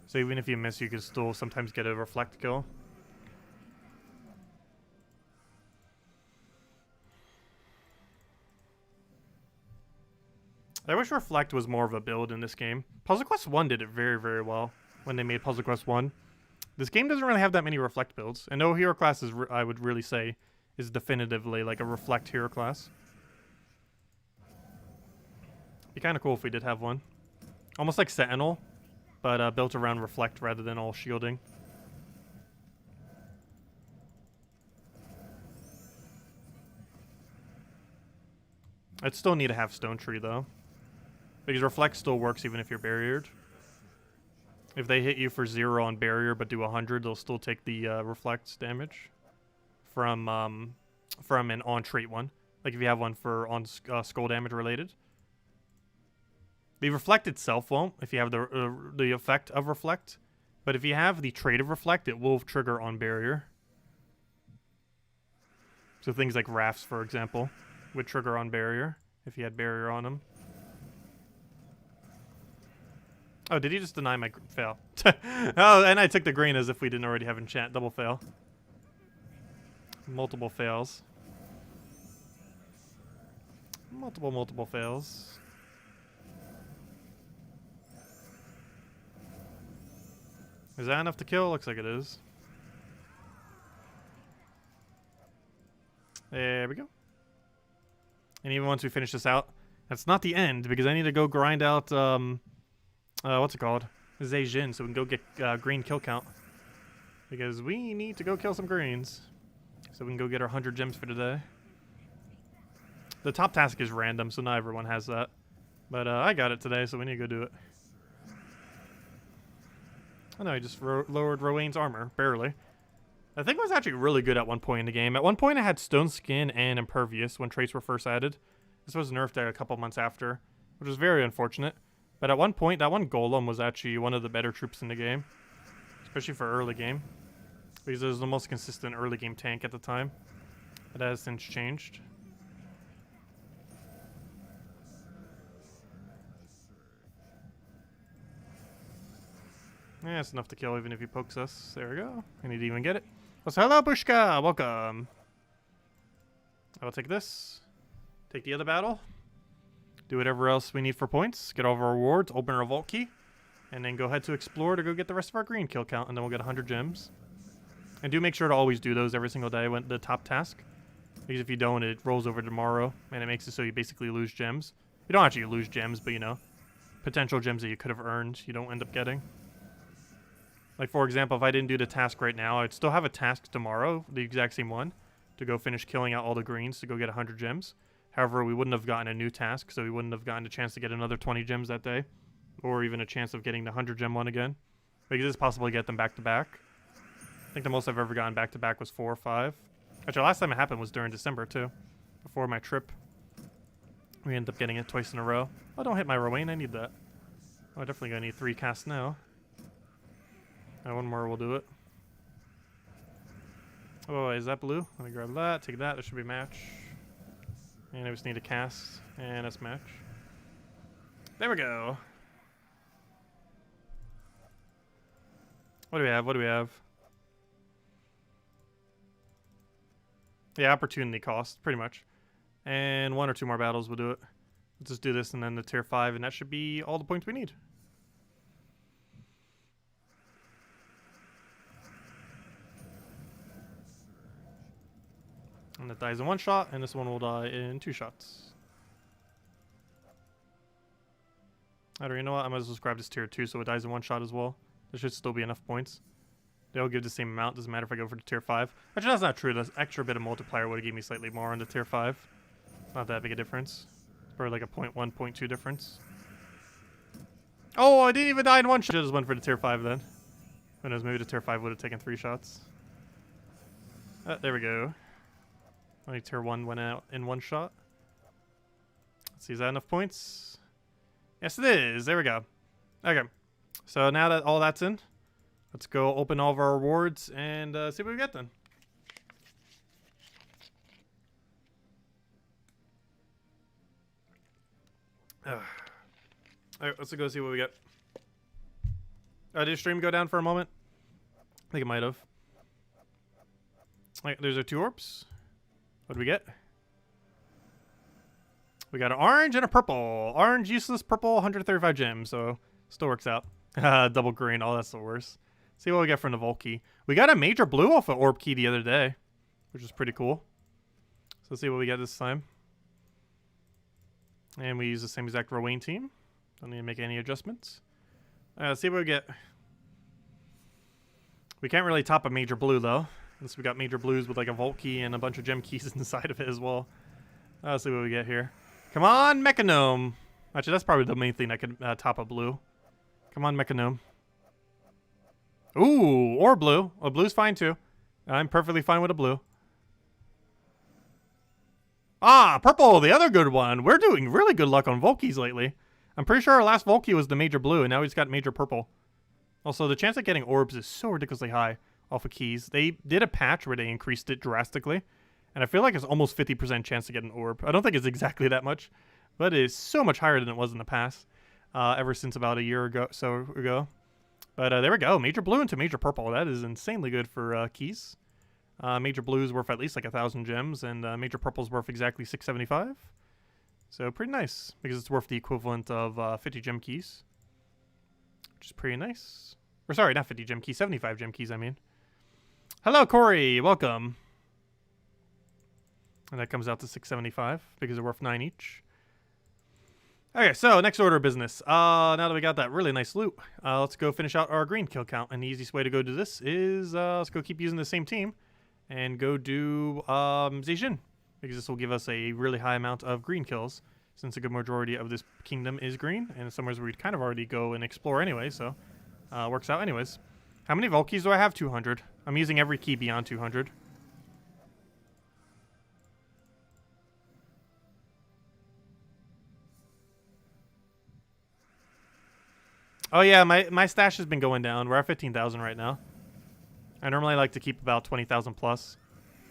So even if you miss, you can still sometimes get a reflect kill. I wish reflect was more of a build in this game. Puzzle Quest 1 did it very, very well when they made Puzzle Quest 1. This game doesn't really have that many reflect builds, and no hero class is, I would really say, is definitively like a reflect hero class. Be kind of cool if we did have one. Almost like Sentinel, but built around reflect rather than all shielding. I'd still need to have Stone Tree though, because reflect still works even if you're barriered. If they hit you for 0 on barrier but do 100, they'll still take the reflect damage from an on trait one. Like if you have one for on skull damage related. The reflect itself won't if you have the effect of reflect, but if you have the trait of reflect, it will trigger on barrier. So things like rafts, for example, would trigger on barrier if you had barrier on them. Oh, did he just deny my fail? Oh, and I took the green as if we didn't already have enchant. Double fail. Multiple fails. Multiple fails. Is that enough to kill? Looks like it is. There we go. And even once we finish this out, that's not the end, because I need to go grind out, what's it called? Zejin, so we can go get green kill count. Because we need to go kill some greens. So we can go get our 100 gems for today. The top task is random, so not everyone has that. But I got it today, so we need to go do it. Oh no, I just lowered Rowan's armor, barely. I think it was actually really good at one point in the game. At one point I had Stone Skin and Impervious when traits were first added. This was nerfed a couple months after, which was very unfortunate. But at one point, that one Golem was actually one of the better troops in the game. Especially for early game. Because it was the most consistent early game tank at the time. It has since changed. Yeah, it's enough to kill even if he pokes us. There we go. I need to even get it. Oh, so hello, Bushka! Welcome. I will take this. Take the other battle. Do whatever else we need for points. Get all of our rewards. Open our vault key. And then go ahead to explore to go get the rest of our green kill count. And then we'll get 100 gems. And do make sure to always do those every single day when the top task. Because if you don't, it rolls over tomorrow. And it makes it so you basically lose gems. You don't actually lose gems, but you know. Potential gems that you could have earned, you don't end up getting. Like, for example, if I didn't do the task right now, I'd still have a task tomorrow, the exact same one, to go finish killing out all the greens to go get 100 gems. However, we wouldn't have gotten a new task, so we wouldn't have gotten a chance to get another 20 gems that day. Or even a chance of getting the 100 gem one again. Because it's possible to get them back to back. I think the most I've ever gotten back to back was 4 or 5. Actually, last time it happened was during December, too. Before my trip. We ended up getting it twice in a row. Oh, don't hit my Rowan, I need that. Oh, I'm definitely gonna need 3 casts now. One more will do it. Oh, is that blue? Let me grab that, take that, there should be a match. And I just need a cast, and that's match. There we go. What do we have? What do we have? Yeah, opportunity cost, pretty much. And 1 or 2 more battles will do it. Let's just do this and then the tier 5, and that should be all the points we need. And that dies in 1 shot, and this one will die in 2 shots. I don't, you know what? I might as well just grab this tier 2 so it dies in 1 shot as well. There should still be enough points. They'll give the same amount, doesn't matter if I go for the tier 5. Actually, that's not true. The extra bit of multiplier would have given me slightly more on the tier 5. Not that big a difference. It's probably like a 0.1, 0.2 difference. Oh, I didn't even die in 1 shot. I just went for the tier 5 then. Who knows, maybe the tier 5 would have taken 3 shots. There we go. Only tier 1 went out in 1 shot. Let's see, is that enough points? Yes, it is. There we go. Okay. So now that all that's in, let's go open all of our rewards and see what we get then. Alright, let's go see what we get. Did stream go down for a moment? I think it might have. Alright, there's our 2 orbs. What do we get? We got an orange and a purple. Orange, useless, purple, 135 gems. So, still works out. Double green. Oh, that's the worst. See what we get from the Vault key. We got a major blue off an orb key the other day, which is pretty cool. So, let's see what we get this time. And we use the same exact Rowan team. Don't need to make any adjustments. Let's see what we get. We can't really top a major blue, though. Unless we got major blues with like a Vault key and a bunch of gem keys inside of it as well. Let's see what we get here. Come on, Mechanome. Actually, that's probably the main thing that could top a blue. Come on, Mechanome. Ooh, or blue. Oh, blue's fine too. I'm perfectly fine with a blue. Ah, purple, the other good one. We're doing really good luck on Vault keys lately. I'm pretty sure our last Vault key was the major blue, and now he's got major purple. Also, the chance of getting orbs is so ridiculously high off of keys. They did a patch where they increased it drastically. And I feel like it's almost 50% chance to get an orb. I don't think it's exactly that much, but it is so much higher than it was in the past. Ever since about a year ago. But there we go. Major blue into major purple. That is insanely good for keys. Major blue is worth at least like 1,000 gems, and major purple is worth exactly 675. So pretty nice, because it's worth the equivalent of 50 gem keys, which is pretty nice. Or sorry, not 50 gem keys, 75 gem keys, I mean. Hello, Corey. Welcome. And that comes out to 675 because they're worth 9 each. Okay, so next order of business. Now that we got that really nice loot, let's go finish out our green kill count. And the easiest way to go do this is let's go keep using the same team and go do Zijin, because this will give us a really high amount of green kills since a good majority of this kingdom is green, and somewhere we'd kind of already go and explore anyway, so works out anyways. How many vault keys do I have? 200. I'm using every key beyond 200. Oh yeah, my stash has been going down. We're at 15,000 right now. I normally like to keep about 20,000 plus,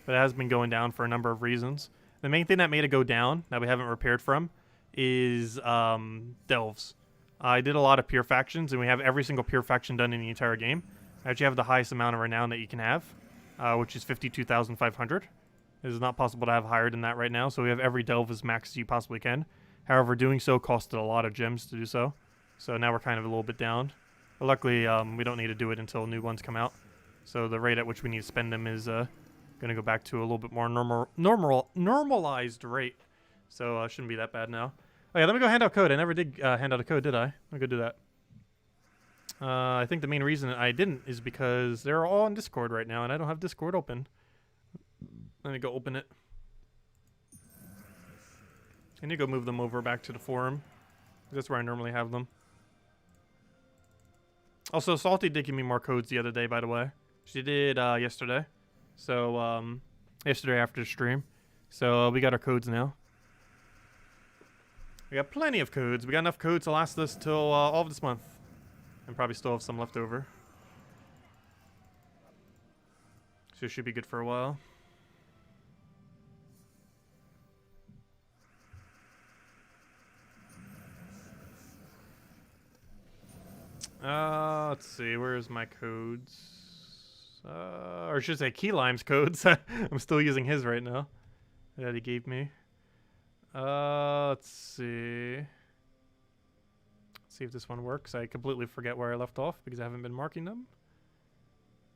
but it has been going down for a number of reasons. The main thing that made it go down, that we haven't repaired from, is delves. I did a lot of pure factions, and we have every single pure faction done in the entire game. I actually have the highest amount of renown that you can have, which is 52,500. It is not possible to have higher than that right now, so we have every delve as max as you possibly can. However, doing so costed a lot of gems to do so. So now we're kind of a little bit down. But luckily, we don't need to do it until new ones come out. So the rate at which we need to spend them is going to go back to a little bit more normalized rate. So shouldn't be that bad now. Oh yeah, let me go hand out code. I never did hand out a code, did I? Let me go do that. I think the main reason I didn't is because they're all on Discord right now, and I don't have Discord open. Let me go open it. I need to go move them over back to the forum. That's where I normally have them. Also, Salty did give me more codes the other day, by the way. She did yesterday. So, yesterday after the stream. So, we got our codes now. We got plenty of codes. We got enough codes to last us till all of this month. And probably still have some left over. So, it should be good for a while. Let's see, where's my codes? Or I should say Key Lime's codes. I'm still using his right now that he gave me. Let's see. Let's see if this one works. I completely forget where I left off because I haven't been marking them.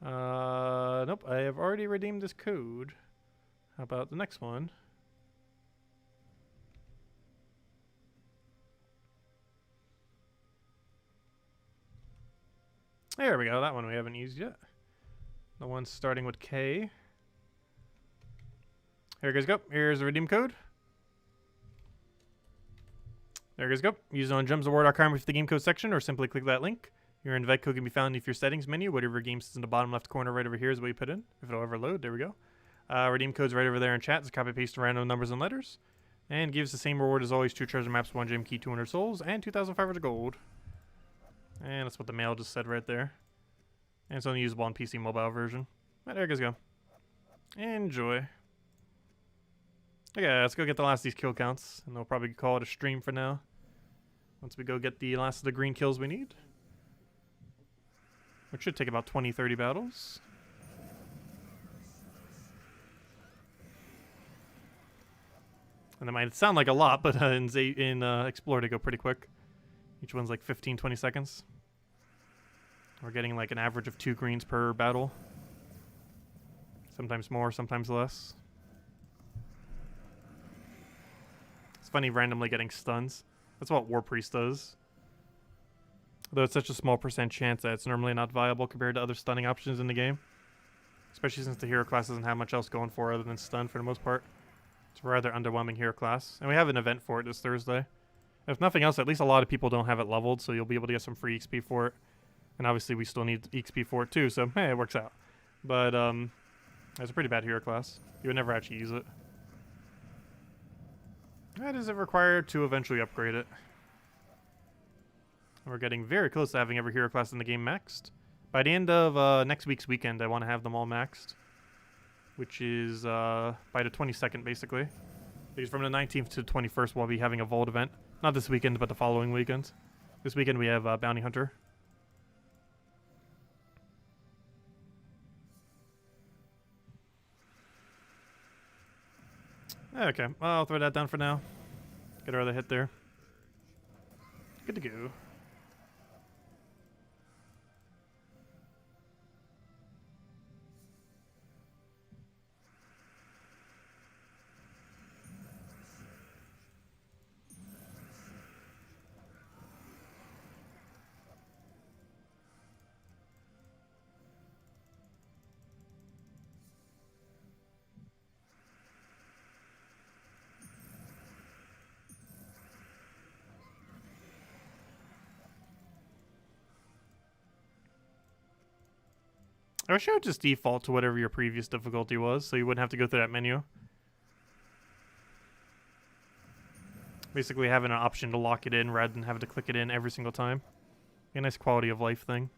Nope, I have already redeemed this code. How about the next one? There we go, that one we haven't used yet. The one starting with K. Here you guys go. Here's the redeem code. There you guys go. Use it on gemsofwar.com with the game code section, or simply click that link. Your invite code can be found in your settings menu. Whatever game sits in the bottom left corner right over here is what you put in. If it'll ever load, there we go. Redeem code's right over there in chat. Just copy paste random numbers and letters. And gives the same reward as always: 2 treasure maps, 1 gem key, 200 souls, and 2,500 gold. And that's what the mail just said right there. And it's only usable on PC mobile version. Right, there you guys go. Enjoy. Okay, let's go get the last of these kill counts. And we'll probably call it a stream for now. Once we go get the last of the green kills we need. Which should take about 20-30 battles. And that might sound like a lot, but in Explore they go pretty quick. Each one's like 15-20 seconds. We're getting like an average of 2 greens per battle. Sometimes more, sometimes less. It's funny randomly getting stuns. That's what War Priest does. Though it's such a small % chance that it's normally not viable compared to other stunning options in the game. Especially since the hero class doesn't have much else going for it other than stun for the most part. It's a rather underwhelming hero class. And we have an event for it this Thursday. If nothing else, at least a lot of people don't have it leveled, so you'll be able to get some free XP for it. And obviously we still need XP for it too, so hey, it works out. But it's a pretty bad hero class. You would never actually use it. That is required to eventually upgrade it. We're getting very close to having every hero class in the game maxed. By the end of next week's weekend, I want to have them all maxed. Which is by the 22nd, basically. Because from the 19th to the 21st, we'll be having a Vault event. Not this weekend, but the following weekend. This weekend we have Bounty Hunter. Okay, well, I'll throw that down for now. Get our other hit there. Good to go. I wish I would just default to whatever your previous difficulty was, so you wouldn't have to go through that menu. Basically having an option to lock it in rather than having to click it in every single time. A nice quality of life thing.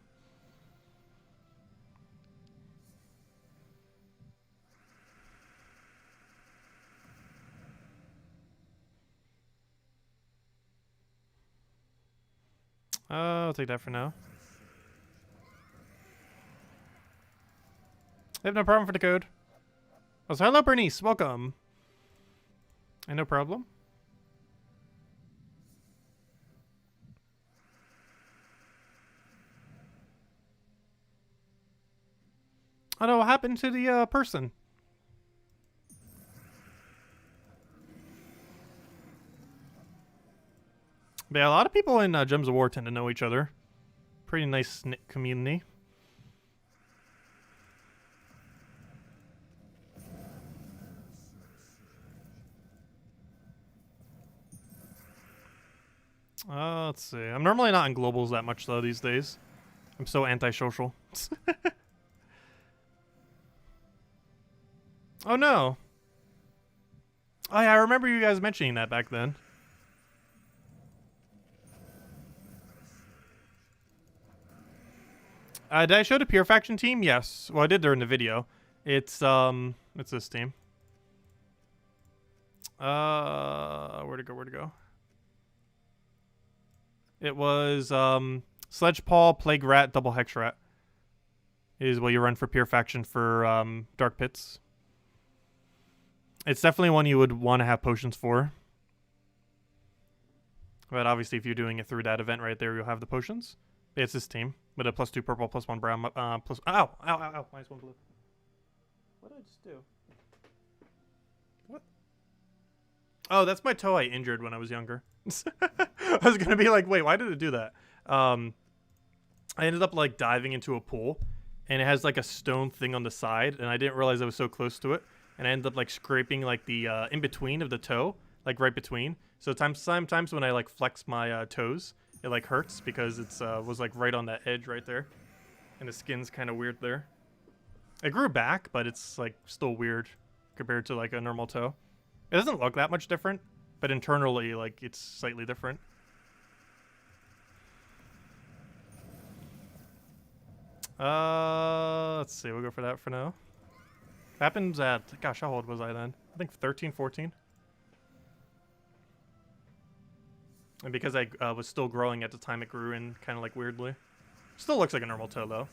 I'll take that for now. I have no problem for the code. Oh, so hello, Bernice. Welcome. And no problem. Oh no, what happened to the person? But yeah, a lot of people in Gems of War tend to know each other. Pretty nice knit community. Let's see. I'm normally not in globals that much though these days. I'm so antisocial. Oh no. Oh yeah, I remember you guys mentioning that back then. Did I show the Pure Faction team? Yes. Well, I did during the video. It's this team. Where'd it go? It was, Sledge Paw, Plague Rat, Double Hex Rat. Is what you run for Pure Faction for, Dark Pits. It's definitely one you would want to have potions for. But obviously, if you're doing it through that event right there, you'll have the potions. It's this team. With a +2 purple, +1 brown, plus... Ow! -1 blue. What did I just do? What? Oh, that's my toe I injured when I was younger. I was gonna be like, wait, why did it do that? I ended up, like, diving into a pool. And it has, like, a stone thing on the side. And I didn't realize I was so close to it. And I ended up, like, scraping, like, the in-between of the toe. Like, right between. So sometimes when I, like, flex my toes... It like hurts because it's was like right on that edge right there, and the skin's kind of weird there. It grew back, but it's like still weird compared to like a normal toe. It doesn't look that much different, but internally like it's slightly different. Let's see. We'll go for that for now. Happens at, gosh, how old was I then? I think 13, 14. And because I was still growing at the time, it grew in kind of like weirdly. Still looks like a normal toe though,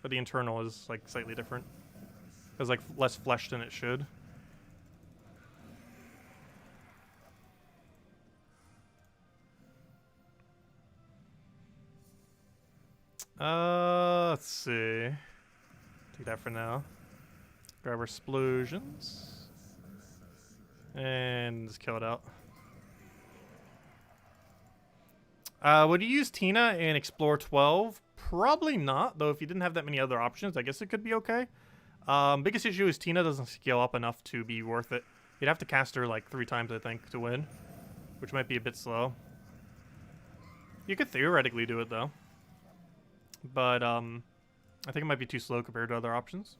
but the internal is like slightly different. There's like less flesh than it should. Let's see. Take that for now. Grab our explosions. And just kill it out. Would you use Tina in Explore 12? Probably not, though if you didn't have that many other options, I guess it could be okay. Biggest issue is Tina doesn't scale up enough to be worth it. You'd have to cast her like 3 times, I think, to win, which might be a bit slow. You could theoretically do it, though. But, I think it might be too slow compared to other options.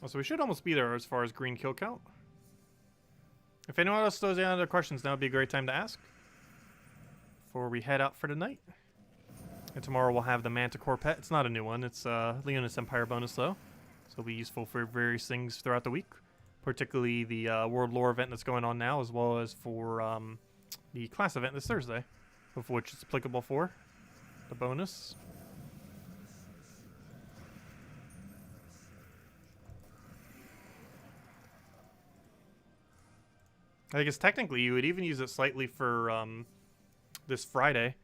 So we should almost be there as far as green kill count. If anyone else throws any other questions, now would be a great time to ask. Before we head out for the night. And tomorrow we'll have the Manticore pet. It's not a new one. It's Leonis Empire bonus though. So it'll be useful for various things throughout the week. Particularly the World Lore event that's going on now, as well as for the class event this Thursday. Of which it's applicable for. The bonus. I guess technically you would even use it slightly for this Friday,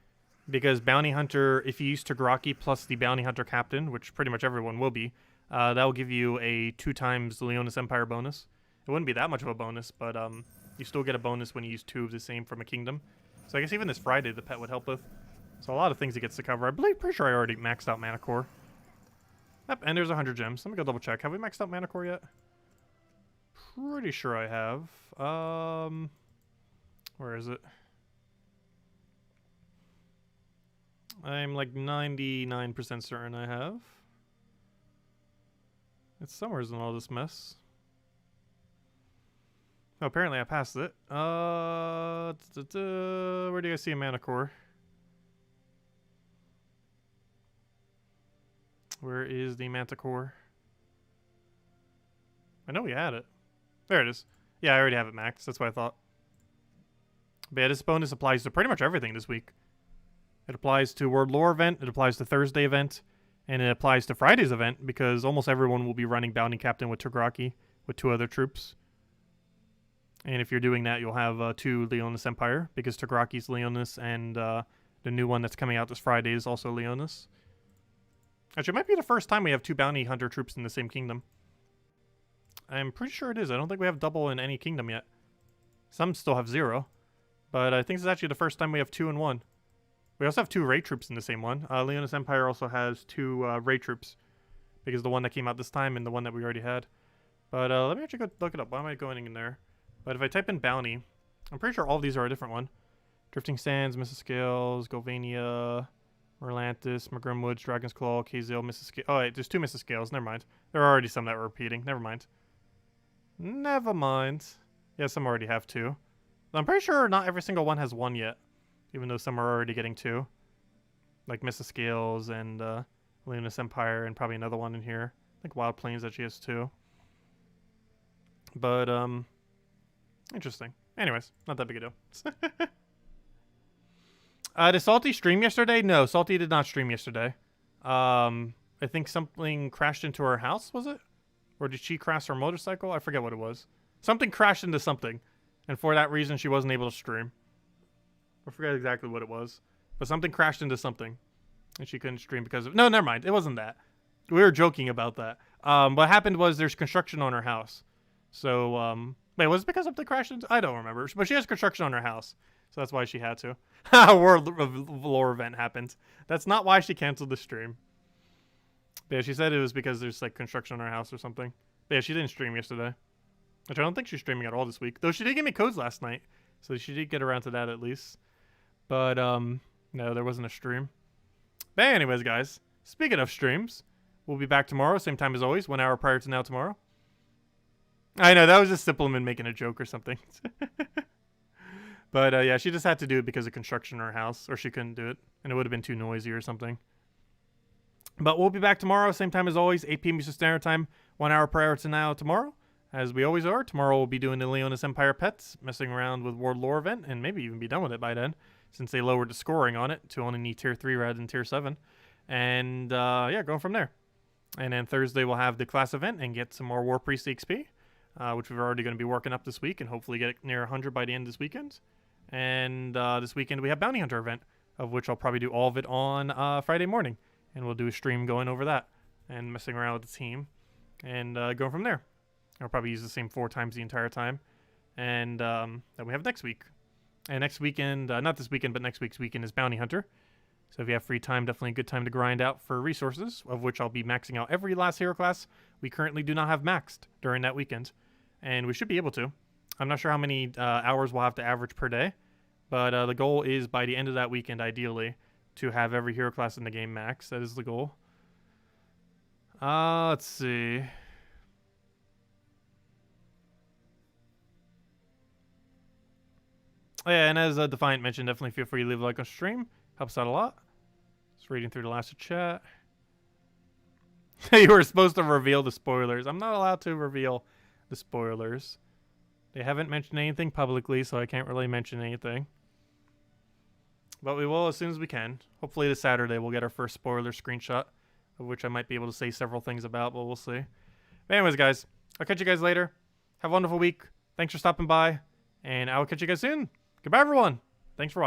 because Bounty Hunter, if you use Tagraki plus the Bounty Hunter Captain, which pretty much everyone will be, that will give you a 2 times the Leonis Empire bonus. It wouldn't be that much of a bonus, but you still get a bonus when you use 2 of the same from a kingdom. So I guess even this Friday the pet would help with. So a lot of things it gets to cover. I'm pretty sure I already maxed out Mana Core. Yep, and there's 100 gems. Let me go double check. Have we maxed out Mana Core yet? Pretty sure I have. Where is it? I'm like 99% certain I have. It's somewhere in all this mess. Oh, apparently I passed it. Where do you guys see a Mana Core? Where is the Manticore? I know we had it. There it is. Yeah, I already have it maxed. That's what I thought. But yeah, this bonus applies to pretty much everything this week. It applies to World Lore event, it applies to Thursday event, and it applies to Friday's event because almost everyone will be running Bounty Captain with Tagraki with 2 other troops. And if you're doing that, you'll have 2 Leonis Empire because Tagraki's Leonis and the new one that's coming out this Friday is also Leonis. Actually, it might be the first time we have 2 Bounty Hunter troops in the same kingdom. I'm pretty sure it is. I don't think we have double in any kingdom yet. Some still have 0. But I think it's actually the first time we have 2 in 1. We also have 2 raid troops in the same one. Leonis Empire also has 2 raid troops. Because the one that came out this time and the one that we already had. But let me actually go look it up. Why am I going in there? But if I type in Bounty, I'm pretty sure all of these are a different one. Drifting Sands, Mrs. Scales, Golvania, Merlantis, McGrim Woods, Dragon's Claw, Kazil, Mrs. Scales. Oh, wait, there's 2 Mrs. Scales. Never mind. There are already some that were repeating. Never mind. Never mind. Yeah, some already have 2. I'm pretty sure not every single one has 1 yet. Even though some are already getting 2. Like Mrs. Scales and Leonis Empire and probably another one in here. I think Wild Plains actually has 2. But, interesting. Anyways, not that big a deal. Did Salty stream yesterday? No, Salty did not stream yesterday. I think something crashed into her house, was it? Or did she crash her motorcycle? I forget what it was. Something crashed into something. And for that reason, she wasn't able to stream. I forget exactly what it was. But something crashed into something. And she couldn't stream because of... No, never mind. It wasn't that. We were joking about that. What happened was there's construction on her house. So, wait, was it because of the crash? I don't remember. But she has construction on her house. So that's why she had to. World Lore event happened. That's not why she canceled the stream. But yeah, she said it was because there's like construction on her house or something. But yeah, she didn't stream yesterday. Which I don't think she's streaming at all this week. Though she did give me codes last night. So she did get around to that at least. But, no, there wasn't a stream. But anyways, guys. Speaking of streams, we'll be back tomorrow. Same time as always. 1 hour prior to now tomorrow. I know, that was just Simpleman making a joke or something. But, yeah, she just had to do it because of construction in her house. Or she couldn't do it. And it would have been too noisy or something. But we'll be back tomorrow. Same time as always. 8 p.m. Eastern Standard Time. 1 hour prior to now tomorrow. As we always are. Tomorrow we'll be doing the Leonis Empire pets. Messing around with World Lore event. And maybe even be done with it by then. Since they lowered the scoring on it to only need tier 3 rather than tier 7. And, yeah, going from there. And then Thursday we'll have the class event and get some more War Priest XP. Which we're already going to be working up this week. And hopefully get it near 100 by the end of this weekend. And this weekend we have Bounty Hunter event. Of which I'll probably do all of it on Friday morning. And we'll do a stream going over that. And messing around with the team. And go from there. I'll probably use the same 4 times the entire time. And then we have next week. And next weekend, not this weekend, but next week's weekend is Bounty Hunter. So if you have free time, definitely a good time to grind out for resources, of which I'll be maxing out every last hero class we currently do not have maxed during that weekend. And we should be able to. I'm not sure how many hours we'll have to average per day. But the goal is by the end of that weekend, ideally, to have every hero class in the game maxed. That is the goal. Let's see. Oh, yeah, and as Defiant mentioned, definitely feel free to leave a like on stream. Helps out a lot. Just reading through the last chat. You were supposed to reveal the spoilers. I'm not allowed to reveal the spoilers. They haven't mentioned anything publicly, so I can't really mention anything. But we will as soon as we can. Hopefully this Saturday we'll get our first spoiler screenshot, of which I might be able to say several things about, but we'll see. But anyways, guys, I'll catch you guys later. Have a wonderful week. Thanks for stopping by, and I will catch you guys soon. Goodbye, everyone. Thanks for watching.